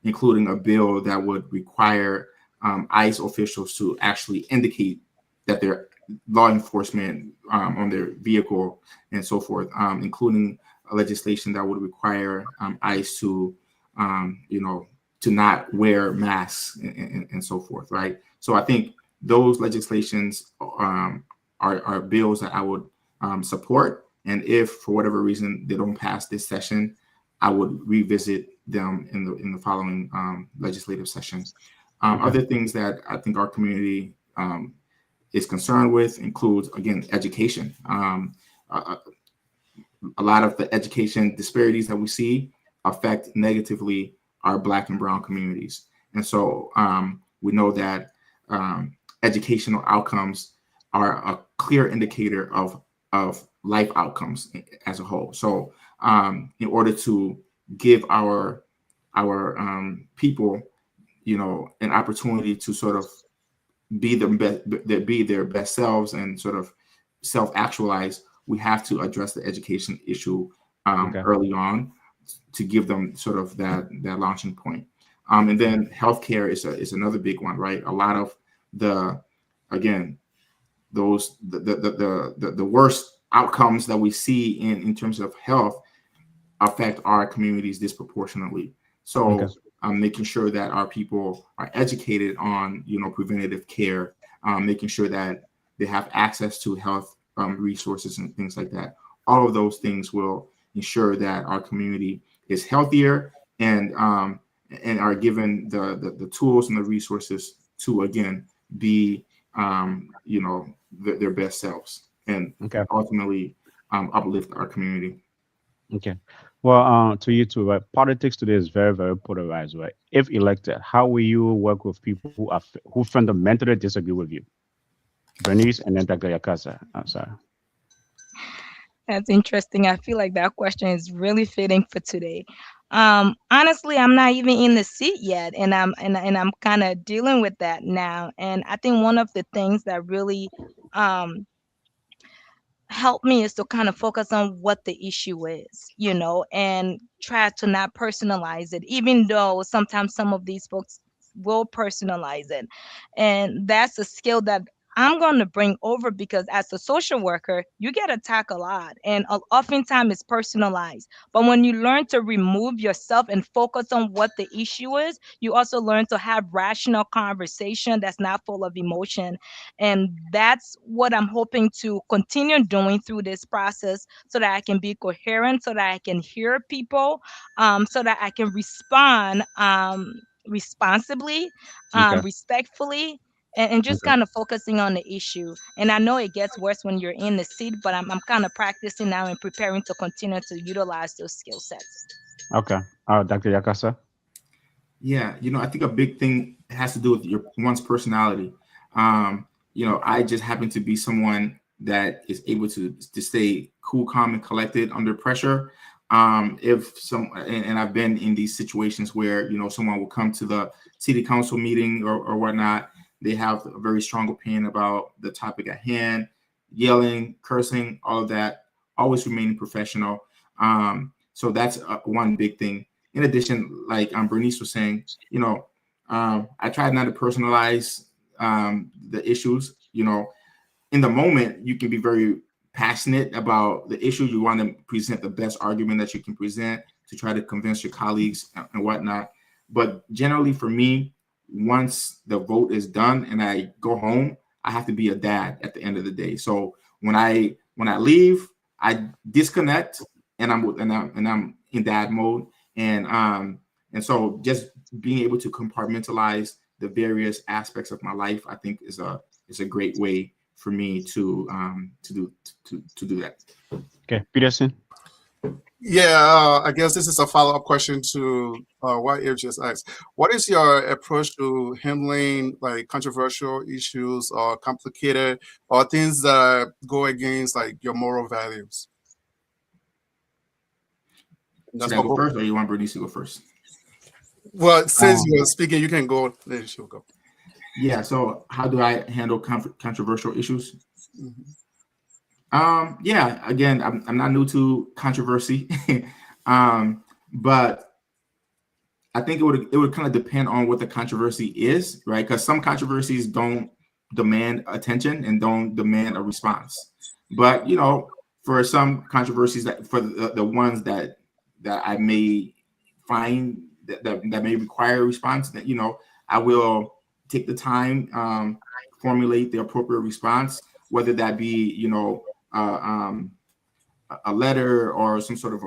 Including a bill that would require ICE officials to actually indicate that they're law enforcement on their vehicle and so forth, including a legislation that would require ICE to, to not wear masks and so forth, right? So I think those legislations are bills that I would support, And if for whatever reason they don't pass this session, I would revisit them in the following legislative session. Other things that I think our community is concerned with includes, again, education. A lot of the education disparities that we see affect negatively our Black and Brown communities. And so we know that educational outcomes are a clear indicator of life outcomes as a whole. So in order to give our people, an opportunity to sort of be their best selves and sort of self-actualize, we have to address the education issue early on to give them sort of that launching point. And then healthcare is another big one, right? A lot of the worst outcomes that we see in terms of health affect our communities disproportionately. So making sure that our people are educated on, preventative care, making sure that they have access to health resources and things like that. All of those things will ensure that our community is healthier and are given the tools and the resources to, again, be their best selves and ultimately uplift our community. Okay. Well, to you too, right? Politics today is very, very polarized, right? If elected, how will you work with people who fundamentally disagree with you? Bernice and then Dr. Yakasah. I'm sorry. That's interesting. I feel like that question is really fitting for today. Honestly, I'm not even in the seat yet, and I'm kind of dealing with that now. And I think one of the things that really help me is to kind of focus on what the issue is, and try to not personalize it, even though sometimes some of these folks will personalize it. And that's a skill that I'm going to bring over, because as a social worker, you get attacked a lot, and oftentimes it's personalized. But when you learn to remove yourself and focus on what the issue is, you also learn to have rational conversation that's not full of emotion. And that's what I'm hoping to continue doing through this process, so that I can be coherent, so that I can hear people, so that I can respond responsibly, respectfully, and just kind of focusing on the issue. And I know it gets worse when you're in the seat, but I'm kind of practicing now and preparing to continue to utilize those skill sets. Okay. Dr. Yakasah? Yeah, I think a big thing has to do with one's personality. I just happen to be someone that is able to stay cool, calm, and collected under pressure. And I've been in these situations where, someone will come to the city council meeting or whatnot. They have a very strong opinion about the topic at hand, yelling, cursing, all of that, always remaining professional. So that's one big thing. In addition, like Bernice was saying, I try not to personalize the issues. In the moment, you can be very passionate about the issue. You want to present the best argument that you can present to try to convince your colleagues and whatnot. But generally for me, once the vote is done and I go home, I have to be a dad at the end of the day. So when I leave, I disconnect and I'm in dad mode. And so just being able to compartmentalize the various aspects of my life, I think is a great way for me to do that. Okay, Peterson. Yeah, I guess this is a follow-up question to what you just asked. What is your approach to handling like controversial issues or complicated or things that go against like your moral values? Should I go first, or you want Bernice to go first? Well, since you're speaking, you can go. Then she'll go. Yeah. So, how do I handle controversial issues? Yeah. Again, I'm not new to controversy, but I think it would kind of depend on what the controversy is, right? Because some controversies don't demand attention and don't demand a response. But for some controversies, for the ones that I may find that may require a response, that I will take the time, formulate the appropriate response, whether that be a letter or some sort of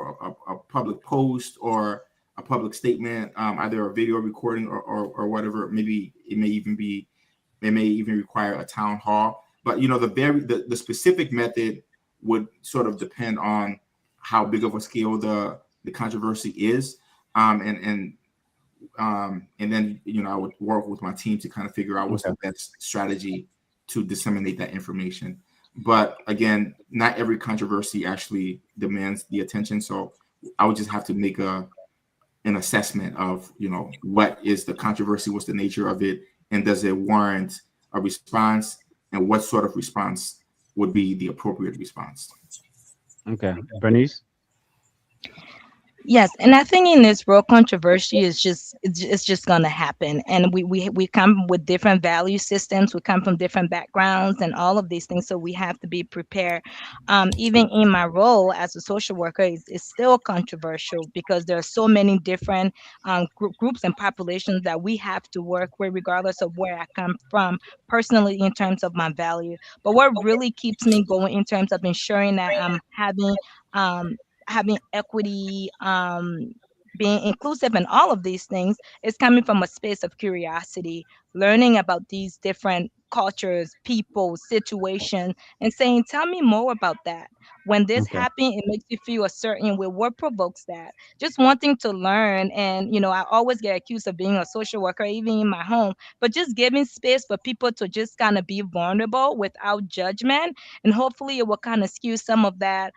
a public post or a public statement, either a video recording or whatever. Maybe it may even be, they may even require a town hall. But the specific method would sort of depend on how big of a scale the controversy is, and then I would work with my team to kind of figure out what's the best strategy to disseminate that information. But again, not every controversy actually demands the attention, so I would just have to make an assessment of what is the controversy, what's the nature of it, and does it warrant a response, and what sort of response would be the appropriate response. Okay, Bernice. Yes, and I think in this real controversy is just it's just gonna happen, and we come with different value systems, we come from different backgrounds, and all of these things. So we have to be prepared. Even in my role as a social worker, it's still controversial because there are so many different groups and populations that we have to work with, regardless of where I come from personally in terms of my value. But what really keeps me going in terms of ensuring that I'm um, having equity, being inclusive, and all of these things is coming from a space of curiosity, learning about these different cultures, people, situations, and saying, "Tell me more about that." When this Okay. happens, it makes you feel a certain way. What provokes that? Just wanting to learn. And I always get accused of being a social worker, even in my home, but just giving space for people to just kind of be vulnerable without judgment. And hopefully, it will kind of skew some of that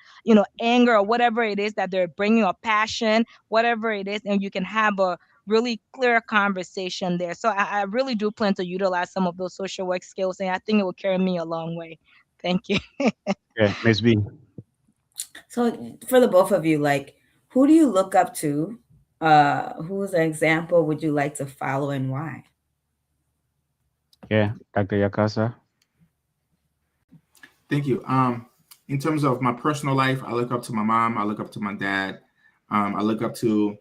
anger or whatever it is that they're bringing, or passion, whatever it is, and you can have a really clear conversation there. So I really do plan to utilize some of those social work skills, and I think it will carry me a long way. Thank you. Yeah, Miss B. So for the both of you, like, who do you look up to? Who's an example would you like to follow and why? Yeah, Dr. Yakasah. Thank you. In terms of my personal life, I look up to my mom. I look up to my dad. I look up to,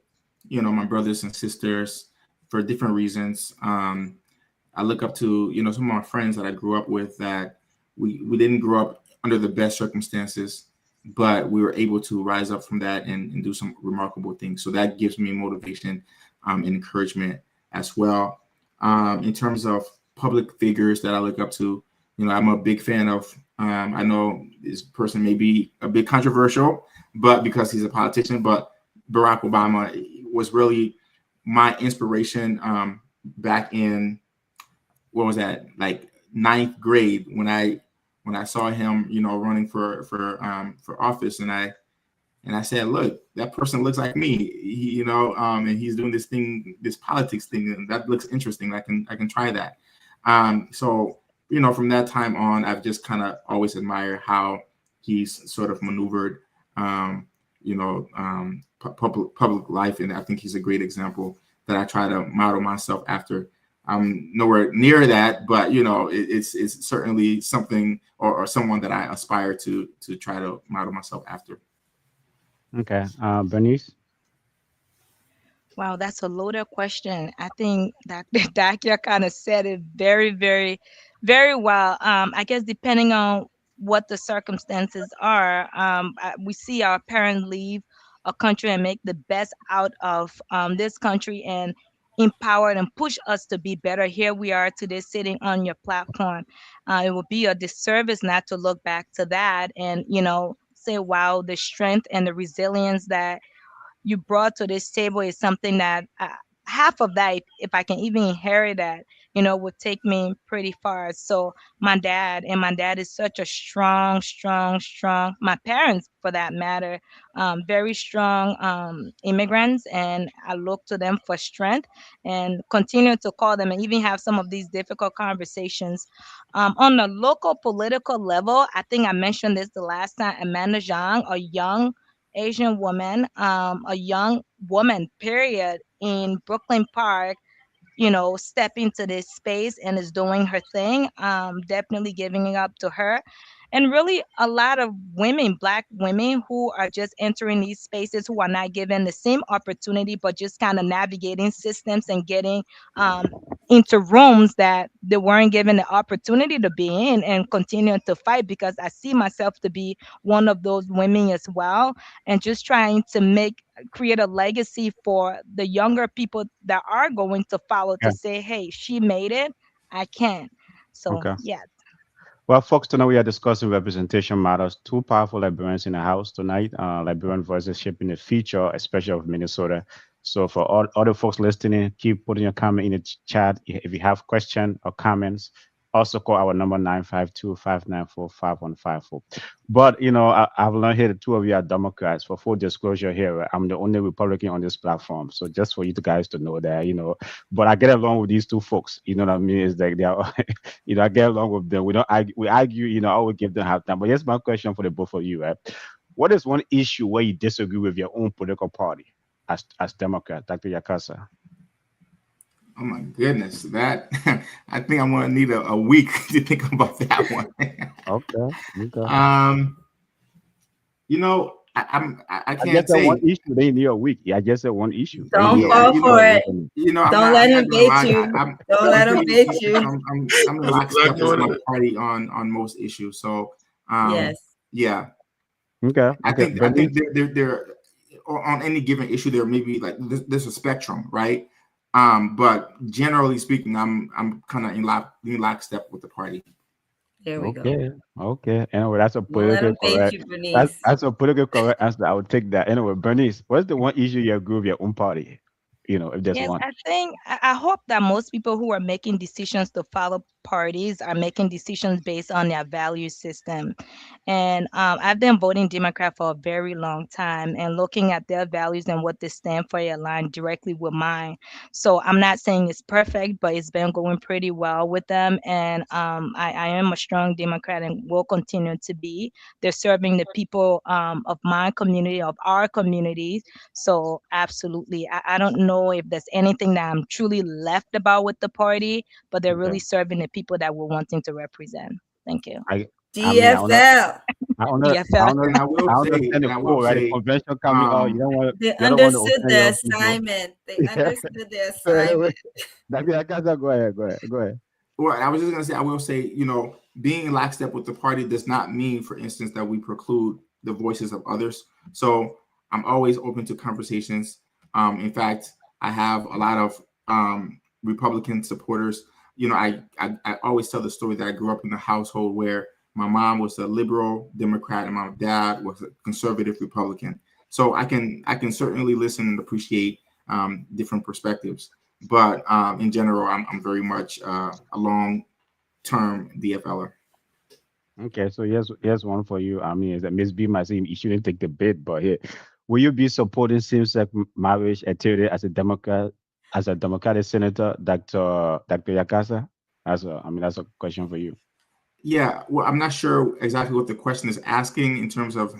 my brothers and sisters for different reasons. I look up to, some of my friends that I grew up with that we didn't grow up under the best circumstances, but we were able to rise up from that and do some remarkable things. So that gives me motivation and encouragement as well. In terms of public figures that I look up to, I'm a big fan of, I know this person may be a bit controversial, but because he's a politician, but Barack Obama was really my inspiration back in, what was that, like ninth grade, when I saw him, running for office, and I said, look, that person looks like me, and he's doing this politics thing, and that looks interesting. I can try that. So from that time on, I've just kind of always admired how he's sort of maneuvered, public life, and I think he's a great example that I try to model myself after. I'm nowhere near that, but it's certainly something or someone that I aspire to try to model myself after. Okay, Bernice. Wow, that's a loaded question. I think Dr. Dakia kind of said it very, very, very well. I guess depending on what the circumstances are, we see our parents leave a country and make the best out of this country and empower and push us to be better. Here we are today sitting on your platform. It would be a disservice not to look back to that and, say, wow, the strength and the resilience that you brought to this table is something that half of that, if I can even inherit that, would take me pretty far. So my dad is such a strong, strong, strong. My parents, for that matter, very strong immigrants, and I look to them for strength and continue to call them and even have some of these difficult conversations. On the local political level, I think I mentioned this the last time. Amanda Zhang, a young Asian woman, a young woman, period, in Brooklyn Park, step into this space and is doing her thing. Definitely giving it up to her. And really, a lot of women, Black women, who are just entering these spaces, who are not given the same opportunity, but just kind of navigating systems and getting into rooms that they weren't given the opportunity to be in and continue to fight, because I see myself to be one of those women as well, and just trying to create a legacy for the younger people that are going to follow, to Yeah. say, hey, she made it, I can. So Okay. yeah. Well, folks, tonight we are discussing representation matters. Two powerful Liberians in the house tonight. Liberian voices shaping the future, especially of Minnesota. So for all other folks listening, keep putting your comment in the chat if you have questions or comments. Also call our number 952-594-5154. But I've learned here the two of you are Democrats. For full disclosure here, right, I'm the only Republican on this platform. So just for you guys to know that, but I get along with these two folks. You know what I mean? It's like they are I get along with them. We don't argue. We argue. I always give them half time. But here's my question for the both of you, right? What is one issue where you disagree with your own political party as Democrat, Dr. Yakasah? Oh my goodness, that I think I'm gonna need a week to think about that one. Okay. Okay. You know, I I just can't said one say. issue. They need a week. Yeah, I just said one issue. They Don't need a Yeah, fall week. you for know, it. Don't let I'm him not gonna bait lie. you. Don't let him bait you. I'm in That's lockstep exactly with what my it is. party on most issues. So, Yes. yeah, Okay. Okay. I Bernice. think there on any given issue there may be like there's a spectrum, right? But generally speaking, I'm kind of in lockstep with the party. There we go. Okay. Okay. Anyway, that's a Don't let political him bait correct. you, That's Bernice. that's a political correct answer. I would take that. Anyway, Bernice, what's the one issue you agree with your own party? If there's Yes, one. I think I hope that most people who are making decisions to follow parties are making decisions based on their value system. And I've been voting Democrat for a very long time, and looking at their values and what they stand for align directly with mine. So I'm not saying it's perfect, but it's been going pretty well with them. And I am a strong Democrat and will continue to be. They're serving the people of my community, of our communities. So absolutely, I don't know if there's anything that I'm truly left about with the party, but they're Okay. really serving the people that we're wanting to represent. Thank you. I I mean DFL. I DFL. under, I understand the And I will flow, right? The say, convention coming out. um, They You don't want to understood offend the young people. assignment. They Yeah. understood the So anyway, assignment. Dr. Akasa, go ahead. Go ahead. Go ahead. well, I was just gonna say, I will say, being in lockstep with the party does not mean, for instance, that we preclude the voices of others. So I'm always open to conversations. In fact, I have a lot of Republican supporters. I always tell the story that I grew up in a household where my mom was a liberal Democrat and my dad was a conservative Republican. So I can certainly listen and appreciate different perspectives. But in general, I'm very much a long-term DFLer. Okay, so here's one for you. I mean, is that Miss B might say you shouldn't take the bid, but here, will you be supporting same-sex marriage activity as a Democrat, as a Democratic senator, Dr. Yakasa? That's a question for you. Yeah, well, I'm not sure exactly what the question is asking in terms of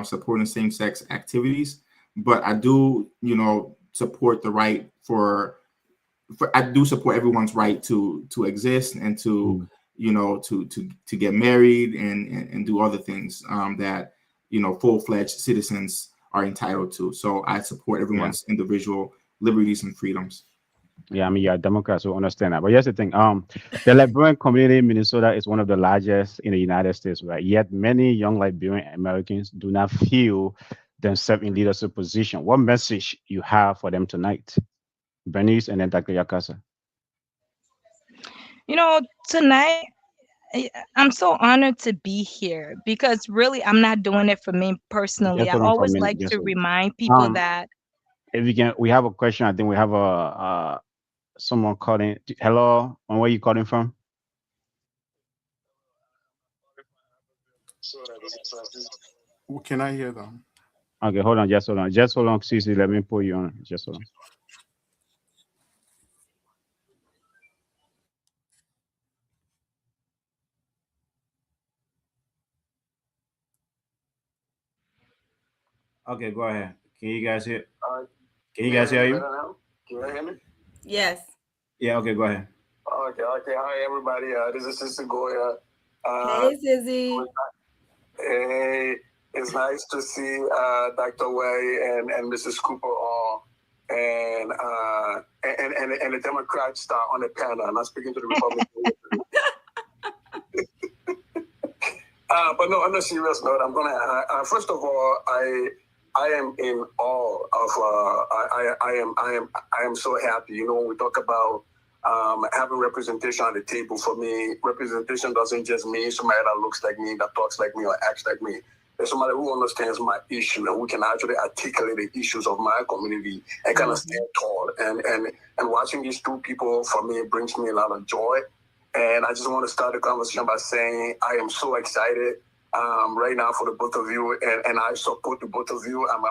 supporting same-sex activities, but I do, support the right I do support everyone's right to exist and to Mm, to get married and do other things that full-fledged citizens are entitled to. So I support yeah. everyone's individual liberties and freedoms. Yeah, I mean, you're a Democrat, so understand that. But here's the thing: the Liberian community in Minnesota is one of the largest in the United States, right? Yet many young Liberian Americans do not feel themselves in leadership position. What message you have for them tonight, Bernice, and then Dr. Yakasa? Tonight I'm so honored to be here, because really I'm not doing it for me personally. Just I hold on for a always minute. like Just to hold remind on. people that. If you can, we have a question. I think we have someone calling. Hello, and where you calling from? Can I hear them? Okay, hold on. Just hold on. Just hold on, Cece. Let me put you on. Just hold on. Okay, go ahead. Can you guys hear? Can you guys hear you? Now? Can you hear me? Yes. Yeah. Okay, go ahead. Okay. Hi, everybody. This is Sister Goya. Hey, Sizzy. Hey, it's nice to see Dr. Way and Mrs. Cooper on. and the Democrats on the panel. I'm not speaking to the Republicans. But no, on a serious note, I'm gonna. First of all, I am in awe of. I am so happy. You know, when we talk about having representation on the table, for me, representation doesn't just mean somebody that looks like me, that talks like me, or acts like me. There's somebody who understands my issue and who can actually articulate the issues of my community and kind of stand tall. And watching these two people, for me, brings me a lot of joy. And I just want to start the conversation by saying I am so excited right now for the both of you, and I support the both of you. I'm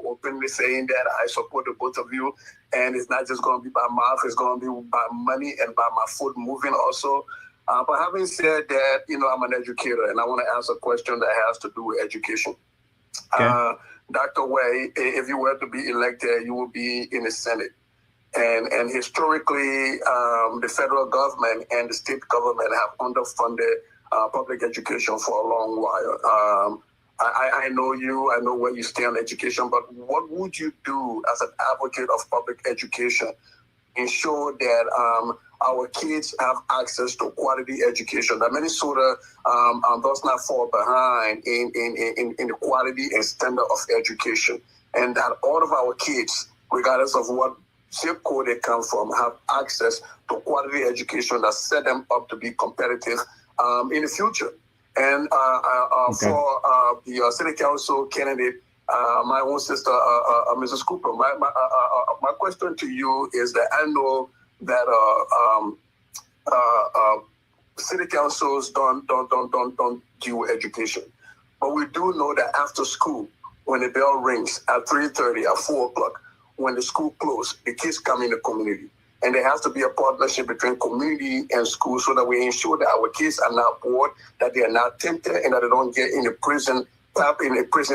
openly saying that I support the both of you, and it's not just going to be by mouth; it's going to be by money and by my foot moving also. But having said that, you know, I'm an educator, and I want to ask a question that has to do with education. Okay. Dr. Wehyee, if you were to be elected, you will be in the Senate. And historically, the federal government and the state government have underfunded public education for a long while. I know you, I know where you stand on education, but what would you do as an advocate of public education to ensure that our kids have access to quality education, that Minnesota does not fall behind in the quality and standard of education, and that all of our kids, regardless of what zip code they come from, have access to quality education that set them up to be competitive in the future. And for the city council candidate, my own sister, Mrs. Cooper, my question to you is that I know that city councils don't deal with education, but we do know that after school, when the bell rings at 3:30, at 4 o'clock, when the school closed, the kids come in the community. And there has to be a partnership between community and school so that we ensure that our kids are not bored, that they are not tempted, and that they don't get in a prison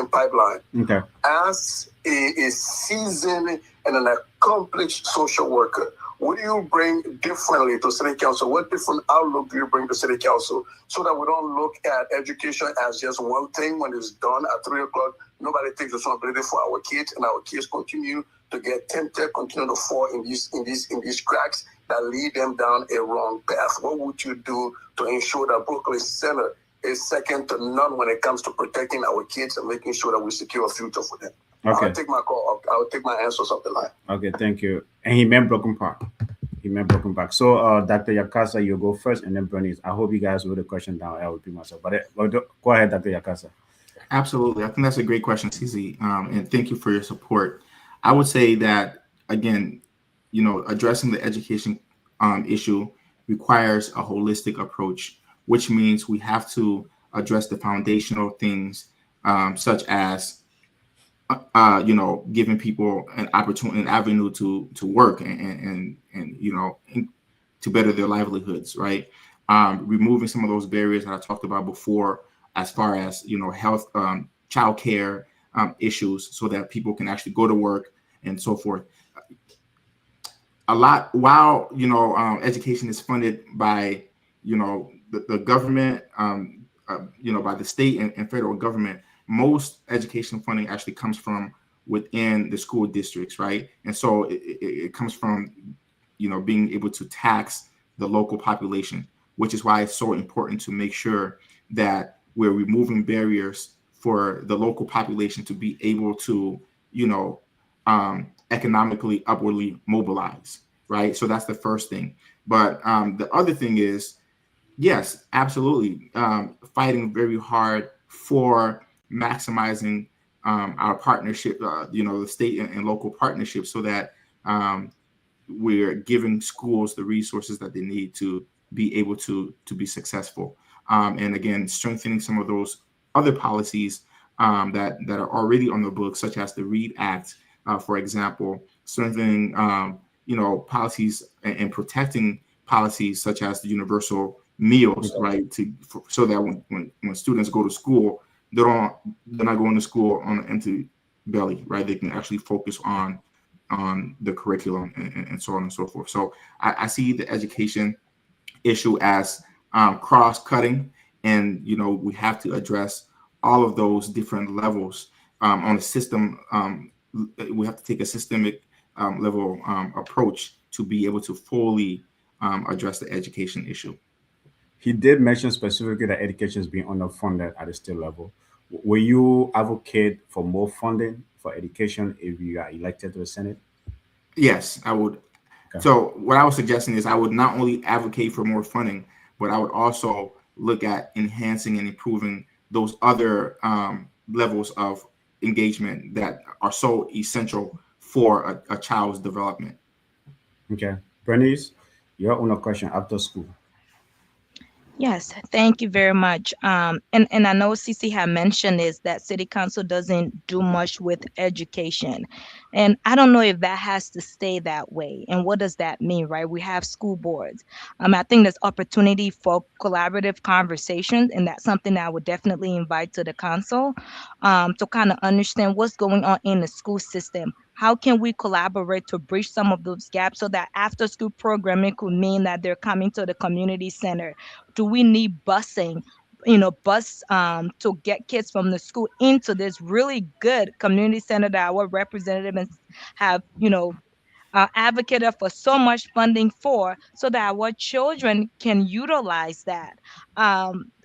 pipeline. Okay. As a seasoned and an accomplished social worker, what do you bring differently to city council? What different outlook do you bring to city council so that we don't look at education as just one thing when it's done at 3 o'clock? Nobody takes responsibility for our kids, and our kids continue to get tempted, continue to fall in these cracks that lead them down a wrong path. What would you do to ensure that Berkeley Center is second to none when it comes to protecting our kids and making sure that we secure a future for them? Okay. I'll take my call. I'll take my answers off the line. Okay, thank you. And he meant Broken Park. So, Dr. Yakasah, you go first, and then Bernice. I hope you guys wrote the question down. I'll repeat myself. But go ahead, Dr. Yakasah. Absolutely. I think that's a great question, CZ. And thank you for your support. I would say that, again, you know, addressing the education issue requires a holistic approach, which means we have to address the foundational things such as, you know, giving people an opportunity, an avenue to work and you know, to better their livelihoods, right? Removing some of those barriers that I talked about before, as far as, you know, health, childcare issues, so that people can actually go to work and so forth. A lot, while, you know, education is funded by, you know, the government, you know, by the state and federal government, most education funding actually comes from within the school districts, right? And so it comes from, you know, being able to tax the local population, which is why it's so important to make sure that we're removing barriers for the local population to be able to, you know, economically upwardly mobilize, right? So that's the first thing. But the other thing is, yes, absolutely, fighting very hard for maximizing our partnership, you know, the state and local partnerships, so that we're giving schools the resources that they need to be able to be successful. And again, strengthening some of those other policies that are already on the books, such as the READ Act, for example, strengthening, you know, policies and protecting policies such as the universal meals, right? So that when students go to school, they're not going to school on an empty belly, right? They can actually focus on the curriculum and so on and so forth. So I see the education issue as cross-cutting, and, you know, we have to address all of those different levels on a system. We have to take a systemic level approach to be able to fully address the education issue. He did mention specifically that education is being underfunded at the state level. Will you advocate for more funding for education if you are elected to the Senate? Yes, I would. Okay. So what I was suggesting is I would not only advocate for more funding, but I would also look at enhancing and improving those other levels of engagement that are so essential for a child's development. Okay. Bernice, your own question after school. Yes, thank you very much. And I know Cece had mentioned is that City Council doesn't do much with education, and I don't know if that has to stay that way. And what does that mean, right? We have school boards. I think there's opportunity for collaborative conversations, and that's something that I would definitely invite to the council, to kind of understand what's going on in the school system. How can we collaborate to bridge some of those gaps so that after school programming could mean that they're coming to the community center? Do we need busing, bus to get kids from the school into this really good community center that our representatives have, advocated for so much funding for, so that our children can utilize that.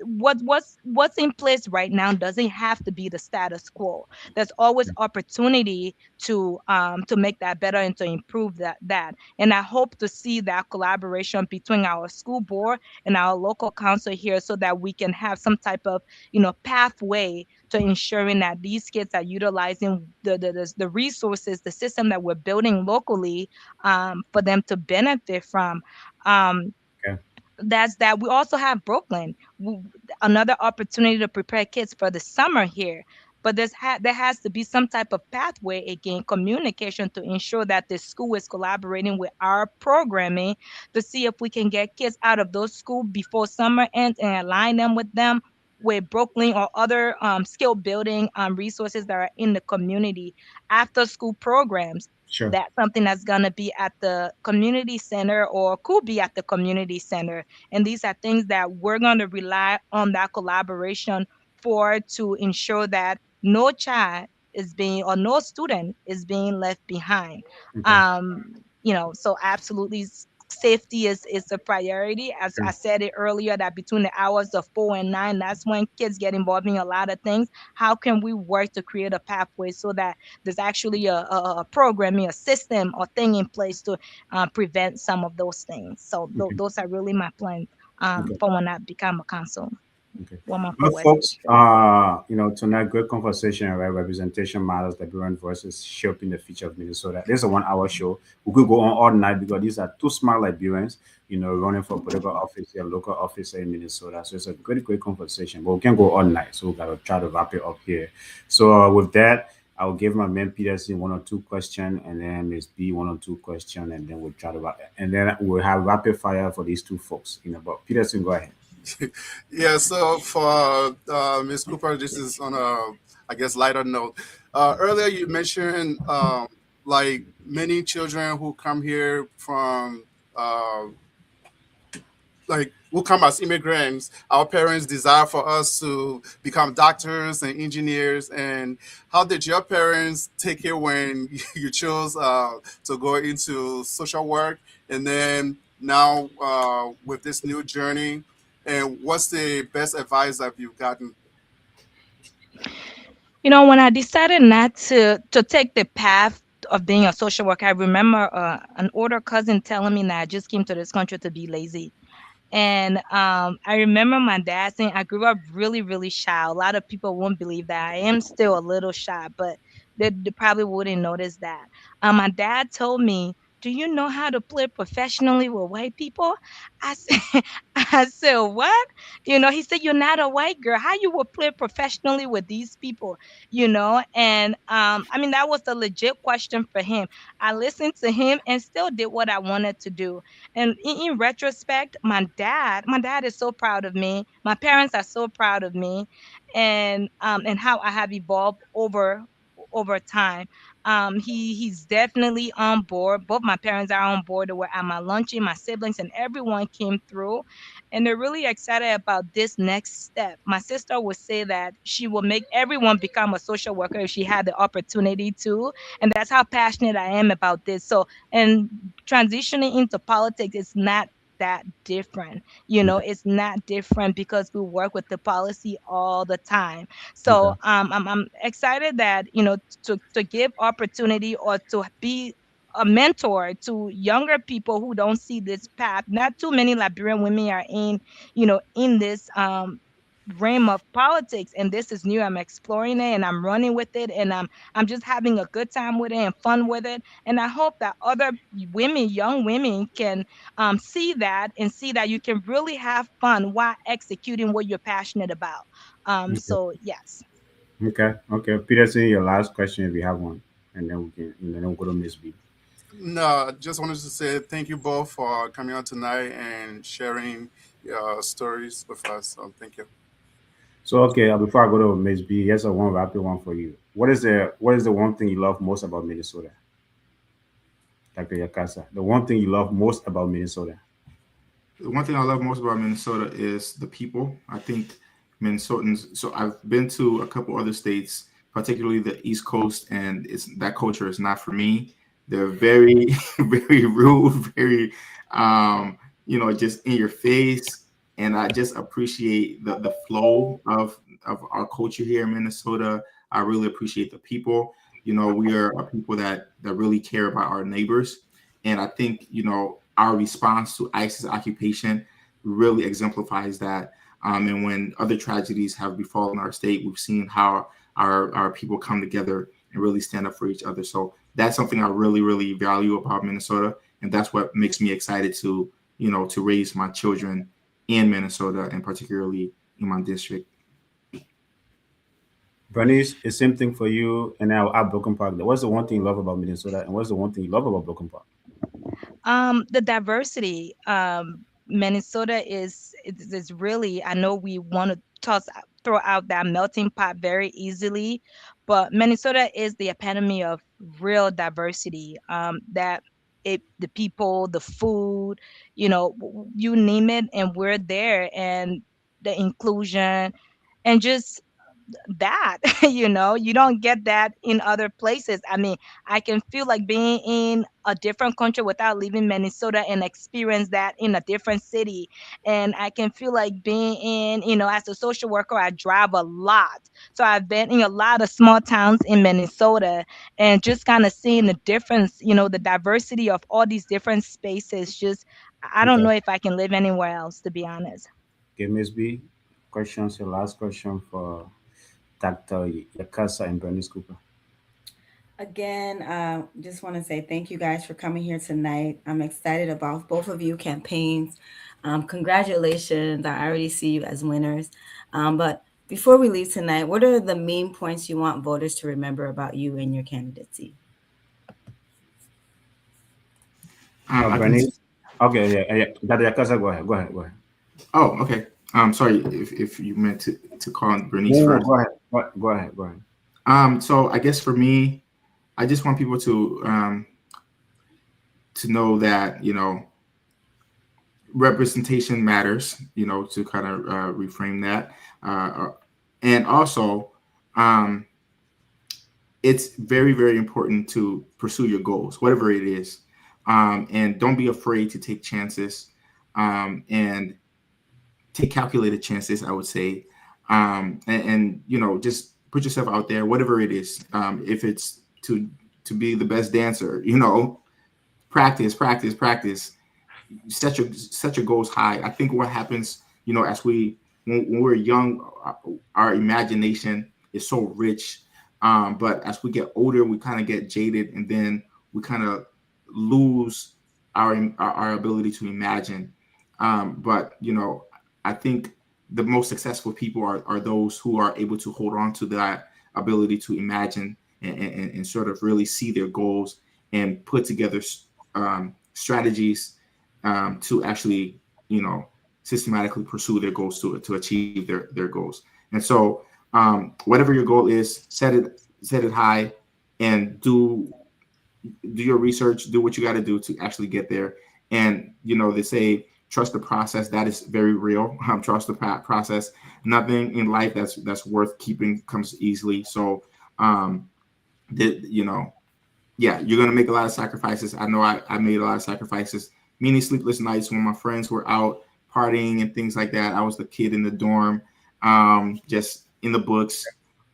What's in place right now doesn't have to be the status quo. There's always opportunity to make that better and to improve that. And I hope to see that collaboration between our school board and our local council here, so that we can have some type of pathway to ensuring that these kids are utilizing the resources, the system that we're building locally, for them to benefit from. Um, Okay. that's that. We also have Brooklyn, another opportunity to prepare kids for the summer here. But there has to be some type of pathway, again, communication, to ensure that the school is collaborating with our programming to see if we can get kids out of those schools before summer ends and align them with Brooklyn or other skill building resources that are in the community. After school programs, Sure. that's something that's going to be at the community center or could be at the community center. And these are things that we're going to rely on that collaboration for, to ensure that no child is being, or no student is being left behind. Okay. So absolutely, safety is a priority. As I Sure. said it earlier, that between the hours of 4 and 9, that's when kids get involved in a lot of things. How can we work to create a pathway so that there's actually a programming, a system or thing in place to prevent some of those things? So Okay. those are really my plans, Okay. for when I become a council Okay. woman for Well, West folks, District. tonight, great conversation, right? Representation matters, the Liberian voices shaping the future of Minnesota. This is a 1 hour show. We could go on all night because these are two smart Liberians, running for political office here, local office here in Minnesota. So it's a great conversation, but we can go all night. So we got to try to wrap it up here. So with that, I'll give my man Peterson 1 or 2 questions, and then Miss B 1 or 2 questions, and then we'll try to wrap it. And then we'll have rapid fire for these two folks. But Peterson, go ahead. Yeah, so for Ms. Cooper, this is on a, I guess, lighter note. Earlier, you mentioned like many children who come here from like who come as immigrants. Our parents desire for us to become doctors and engineers. And how did your parents take it when you chose to go into social work, and then now with this new journey? And what's the best advice that you've gotten? When I decided not to take the path of being a social worker, I remember an older cousin telling me that I just came to this country to be lazy. And I remember my dad saying I grew up really, really shy. A lot of people won't believe that. I am still a little shy, but they probably wouldn't notice that. My dad told me, "Do you know how to play professionally with white people?" I said, I said, "What?" He said, "You're not a white girl. How you will play professionally with these people?" And that was a legit question for him. I listened to him and still did what I wanted to do. And in retrospect, my dad is so proud of me. My parents are so proud of me, and how I have evolved over time. He's definitely on board. Both my parents are on board. They were at my luncheon, my siblings, and everyone came through, and they're really excited about this next step. My sister would say that she will make everyone become a social worker if she had the opportunity to, and that's how passionate I am about this. So, and transitioning into politics is not that different. Okay. It's not different because we work with the policy all the time. Okay. So I'm excited that to give opportunity or to be a mentor to younger people who don't see this path. Not too many Liberian women are in this realm of politics, and this is new. I'm exploring it and I'm running with it, and I'm just having a good time with it and fun with it. And I hope that other women, young women, can see that and see that you can really have fun while executing what you're passionate about. Okay. So yes. Okay. Okay. Peterson, your last question if you have one, and then we can, and then we'll go to Miss B. No, just wanted to say thank you both for coming out tonight and sharing your stories with us. So thank you. So okay, before I go to Miss B, here's a one rapid one for you. What is the one thing you love most about Minnesota, Dr. Yakasah? The one thing you love most about Minnesota. The one thing I love most about Minnesota is the people. I think Minnesotans. So I've been to a couple other states, particularly the East Coast, and it's that culture is not for me. They're very, very rude, very, just in your face. And I just appreciate the flow of our culture here in Minnesota. I really appreciate the people. We are a people that really care about our neighbors, and I think, our response to ISIS occupation really exemplifies that. And when other tragedies have befallen our state, we've seen how our people come together and really stand up for each other. So that's something I really, really value about Minnesota. And that's what makes me excited to raise my children in Minnesota and particularly in my district. Bernice, the same thing for you, and now at Broken Park. What's the one thing you love about Minnesota, and what's the one thing you love about Broken Park? The diversity. Minnesota is really. I know we want to throw out that melting pot very easily, but Minnesota is the epitome of real diversity. That the people, the food, you name it, and we're there, and the inclusion, and just that you don't get that in other places. I mean, I can feel like being in a different country without leaving Minnesota and experience that in a different city. And I can feel like being in, as a social worker, I drive a lot, so I've been in a lot of small towns in Minnesota, and just kind of seeing the difference, the diversity of all these different spaces. Just I don't Okay. know if I can live anywhere else, to be honest. Okay, Miss B. Questions. Your last question for Dr. Yakasah and Bernice Cooper. Again, just want to say thank you guys for coming here tonight. I'm excited about both of you campaigns. Congratulations. I already see you as winners. But before we leave tonight, what are the main points you want voters to remember about you and your candidacy? I can. Bernice. Okay, yeah. Dr. Yakasah, go ahead. Go ahead. Go ahead. Oh, okay. Sorry if you meant to call on Bernice No, no, first. go ahead. Go ahead. Go ahead. So I guess for me, I just want people to know that representation matters. To kind of reframe that, and also um, it's very, very important to pursue your goals, whatever it is, and don't be afraid to take chances, and take calculated chances, I would say, and just put yourself out there, whatever it is. If it's to be the best dancer, practice, practice, practice. Set your goals high. I think what happens, as when we're young, our imagination is so rich, but as we get older, we kind of get jaded, and then we kind of lose our ability to imagine. But I think the most successful people are those who are able to hold on to that ability to imagine and sort of really see their goals and put together strategies to actually, systematically pursue their goals to achieve their goals. And so, whatever your goal is, set it high, and do your research, do what you got to do to actually get there. And they say trust the process. That is very real. Trust the process. Nothing in life that's worth keeping comes easily. So, yeah, you're gonna make a lot of sacrifices. I know I made a lot of sacrifices. Many sleepless nights when my friends were out partying and things like that. I was the kid in the dorm, just in the books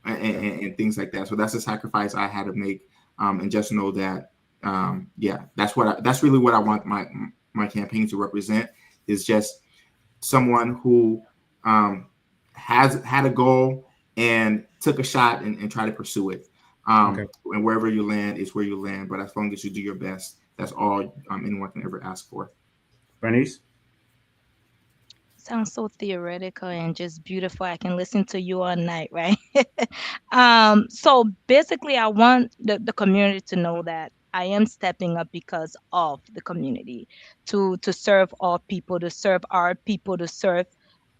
and things like that. So that's a sacrifice I had to make. And just know that, yeah, that's really what I want my campaign to represent, is just someone who has had a goal and took a shot and try to pursue it. And wherever you land is where you land. But as long as you do your best, that's all anyone can ever ask for. Bernice? Sounds so theoretical and just beautiful. I can listen to you all night, right? So basically, I want the community to know that I am stepping up because of the community, to serve all people, to serve our people, to serve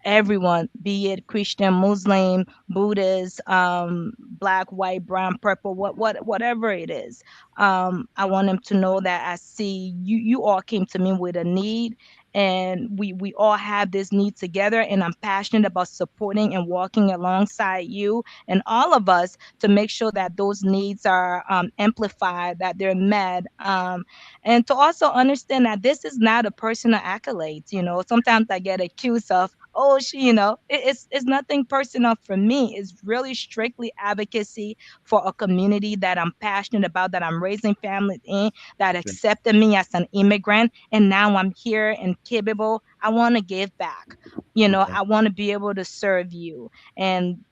everyone, be it Christian, Muslim, Buddhist, black, white, brown, purple, whatever it is. I want them to know that I see you all came to me with a need, and we all have this need together, and I'm passionate about supporting and walking alongside you and all of us to make sure that those needs are amplified, that they're met, and to also understand that this is not a personal accolades. Sometimes I get accused of, oh, it's nothing personal for me. It's really strictly advocacy for a community that I'm passionate about, that I'm raising families in, that Yeah. accepted me as an immigrant, and now I'm here and capable. I want to give back. Okay. I want to be able to serve you. And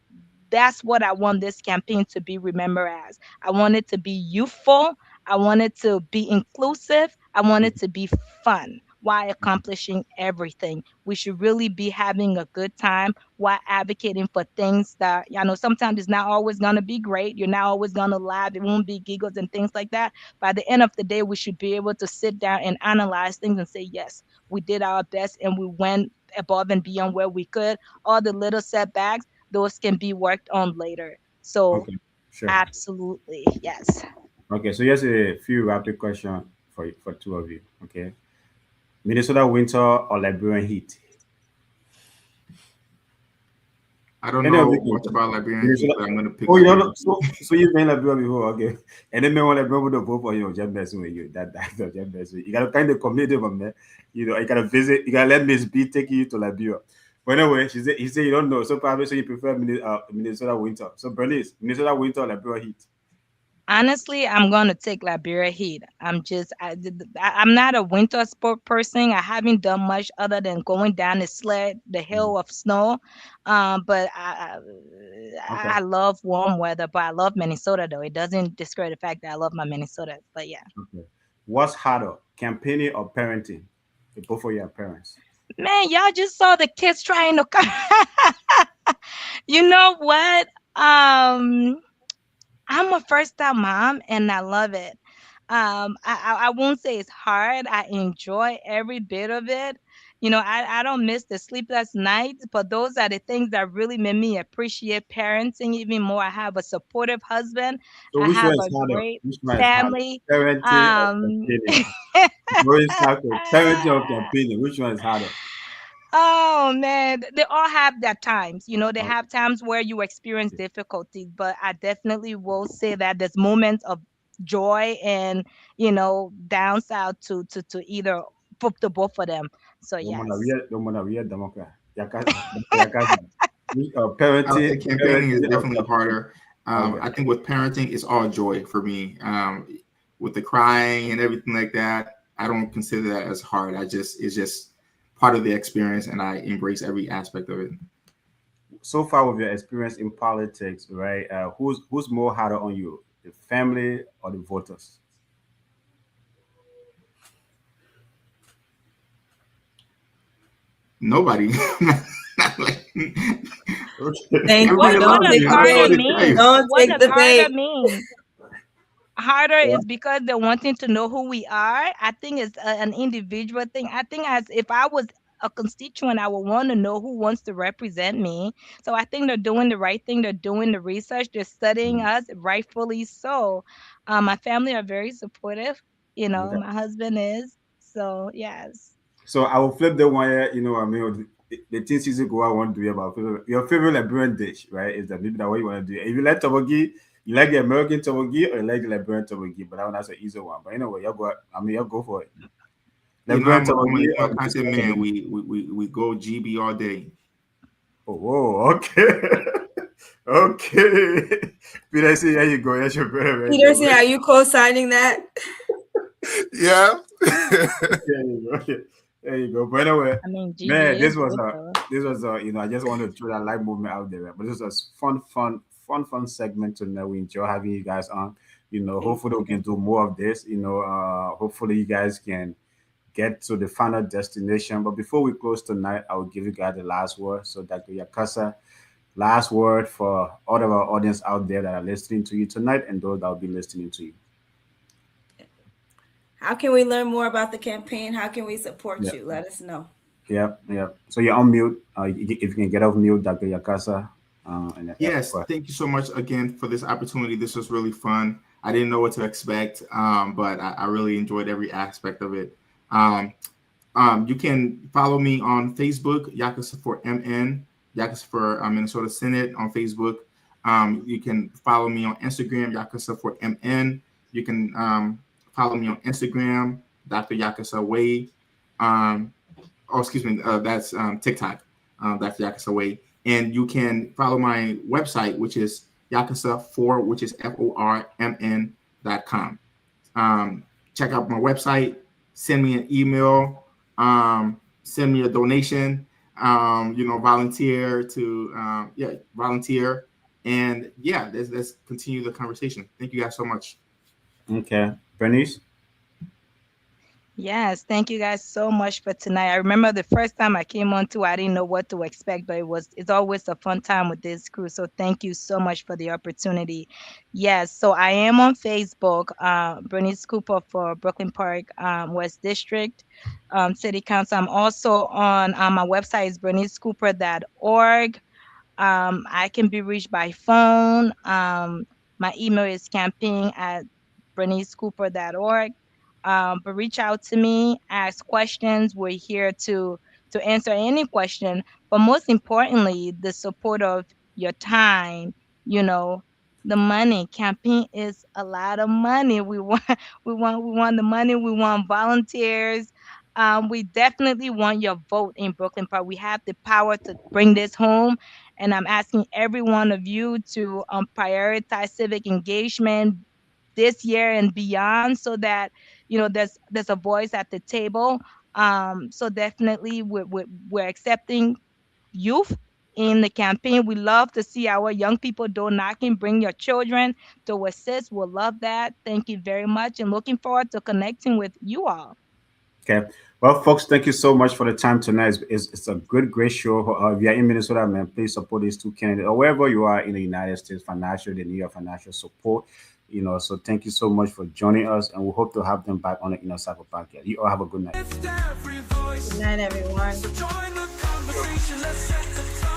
that's what I want this campaign to be remembered as. I want it to be youthful. I want it to be inclusive. I want it to be fun while accomplishing everything. We should really be having a good time while advocating for things that, sometimes it's not always going to be great. You're not always going to laugh. It won't be giggles and things like that. By the end of the day, we should be able to sit down and analyze things and say, yes, we did our best and we went above and beyond where we could. All the little setbacks, those can be worked on later. So Okay. Sure. absolutely, yes. Okay. So here's a few rapid questions for two of you. Okay. Minnesota winter or Liberian heat? I don't Any of know you much can. about Liberian heat, Minnesota. but I'm gonna pick Oh, you don't Liberian. know. So you've been Liberian before, okay? And then when Liberian would vote for just messing with you. That's just messing with you. You gotta kind of commit them, man. You gotta visit. You gotta let Miss B take you to Liberia. But anyway, he said you don't know. So probably so you prefer Minnesota winter. So Bernice, Minnesota winter or Liberia heat? Honestly, I'm gonna take Liberia Heat. I'm not a winter sport person. I haven't done much other than going down the sled, the Mhm. hill of snow. But Okay. I love warm weather. But I love Minnesota though. It doesn't discredit the fact that I love my Minnesota. But yeah, Okay. What's harder, campaigning or parenting? Both of your parents. man, y'all just saw the kids trying to come. You know what? I'm a first time mom and I love it. I won't say it's hard. I enjoy every bit of it. I don't miss the sleepless nights, but those are the things that really made me appreciate parenting even more. I have a supportive husband. So I which have one is a harder? great Which one is harder? family. Parenting or Um, campaigning? Going circle, parenting or campaigning? Which one is harder? Oh man, they all have their times. They Okay. have times where you experience difficulties, but I definitely will say that there's moments of joy and downside to either for the both of them. So yes. The one that we are Democrat. Yakasah. I'll say campaigning is Parenting or definitely campaigning? harder. Okay. I think with parenting, it's all joy for me. With the crying and everything like that, I don't consider that as hard. It's just part of the experience, and I embrace every aspect of it. So far with your experience in politics, right? Who's more harder on you, the family or the voters? Nobody. Thank What you. Everybody what Don't loves does take me. the I don't know what harder bait. to tell mean? you. Don't What take does the harder bait. mean? Harder Yeah. is because they're wanting to know who we are. I think it's an individual thing. I think as if I was a constituent, I would want to know who wants to represent me. So I think they're doing the right thing. They're doing the research. They're studying us, rightfully so. My family are very supportive. Okay. My husband is. So yes. So I will flip the one here, I mean, the things you go I want to do about your favorite Liberian dish, right? Is that maybe that what you want to do? If you like tobogi, you like the American tobogi or you like the Liberian tobogi, but that one that's an easy one. But anyway, you go for it. Liberian I'm a tobogi or content man. We go GB all day. Oh, whoa, okay. Okay. Peter, see, there you go. That's your very Peterson, are you co-signing that? Yeah. There you go. There you go. But anyway, I mean, GB man, this is was good, though. I just wanted to throw that light movement out there. But this was fun segment tonight. We enjoy having you guys on. Hopefully we can do more of this. Hopefully you guys can get to the final destination. But before we close tonight, I will give you guys the last word. So Dr. Yakasah, last word for all of our audience out there that are listening to you tonight and those that will be listening to you. How can we learn more about the campaign? How can we support Yeah. you? Let us know. Yeah. So you're on mute. If you can get off mute, Dr. Yakasah. Yes, thank you so much again for this opportunity. This was really fun. I didn't know what to expect, but I really enjoyed every aspect of it. You can follow me on Facebook, Yakasah for MN, Yakasah for Minnesota Senate on Facebook. You can follow me on Instagram, Yakasah for MN. You can follow me on Instagram, Dr. Yakasah Wehyee. That's TikTok, Dr. Yakasah Wehyee. And you can follow my website, which is Yakasah4, which is FORMN.com. Check out my website, send me an email, send me a donation, volunteer to, volunteer. And yeah, let's continue the conversation. Thank you guys so much. Okay. Bernice? Yes, thank you guys so much for tonight. I remember the first time I came on too, I didn't know what to expect, but it's always a fun time with this crew. So thank you so much for the opportunity. Yes, so I am on Facebook, Bernice Cooper for Brooklyn Park West District City Council. I'm also on my website is bernicecooper.org. I can be reached by phone. My email is campaign@bernicecooper.org. But reach out to me, ask questions. We're here to answer any question, but most importantly, the support of your time. You know, the money. Campaign is a lot of money. We want we want the money. We want volunteers. We definitely want your vote in Brooklyn Park. We have the power to bring this home, and I'm asking every one of you to prioritize civic engagement this year and beyond, so that there's a voice at the table. So definitely we're accepting youth in the campaign. We love to see our young people door knocking. Bring your children to assist. We'll love that. Thank you very much, and looking forward to connecting with you all. Okay. Well, folks, thank you so much for the time tonight. It's a great show. If you're in Minnesota, man, please support these two candidates, or wherever you are in the United States, they need your financial support. So thank you so much for joining us, and we hope to have them back on the Inner Circle podcast. You all have a good night. Good night, everyone. So join the conversation. Let's set the tone.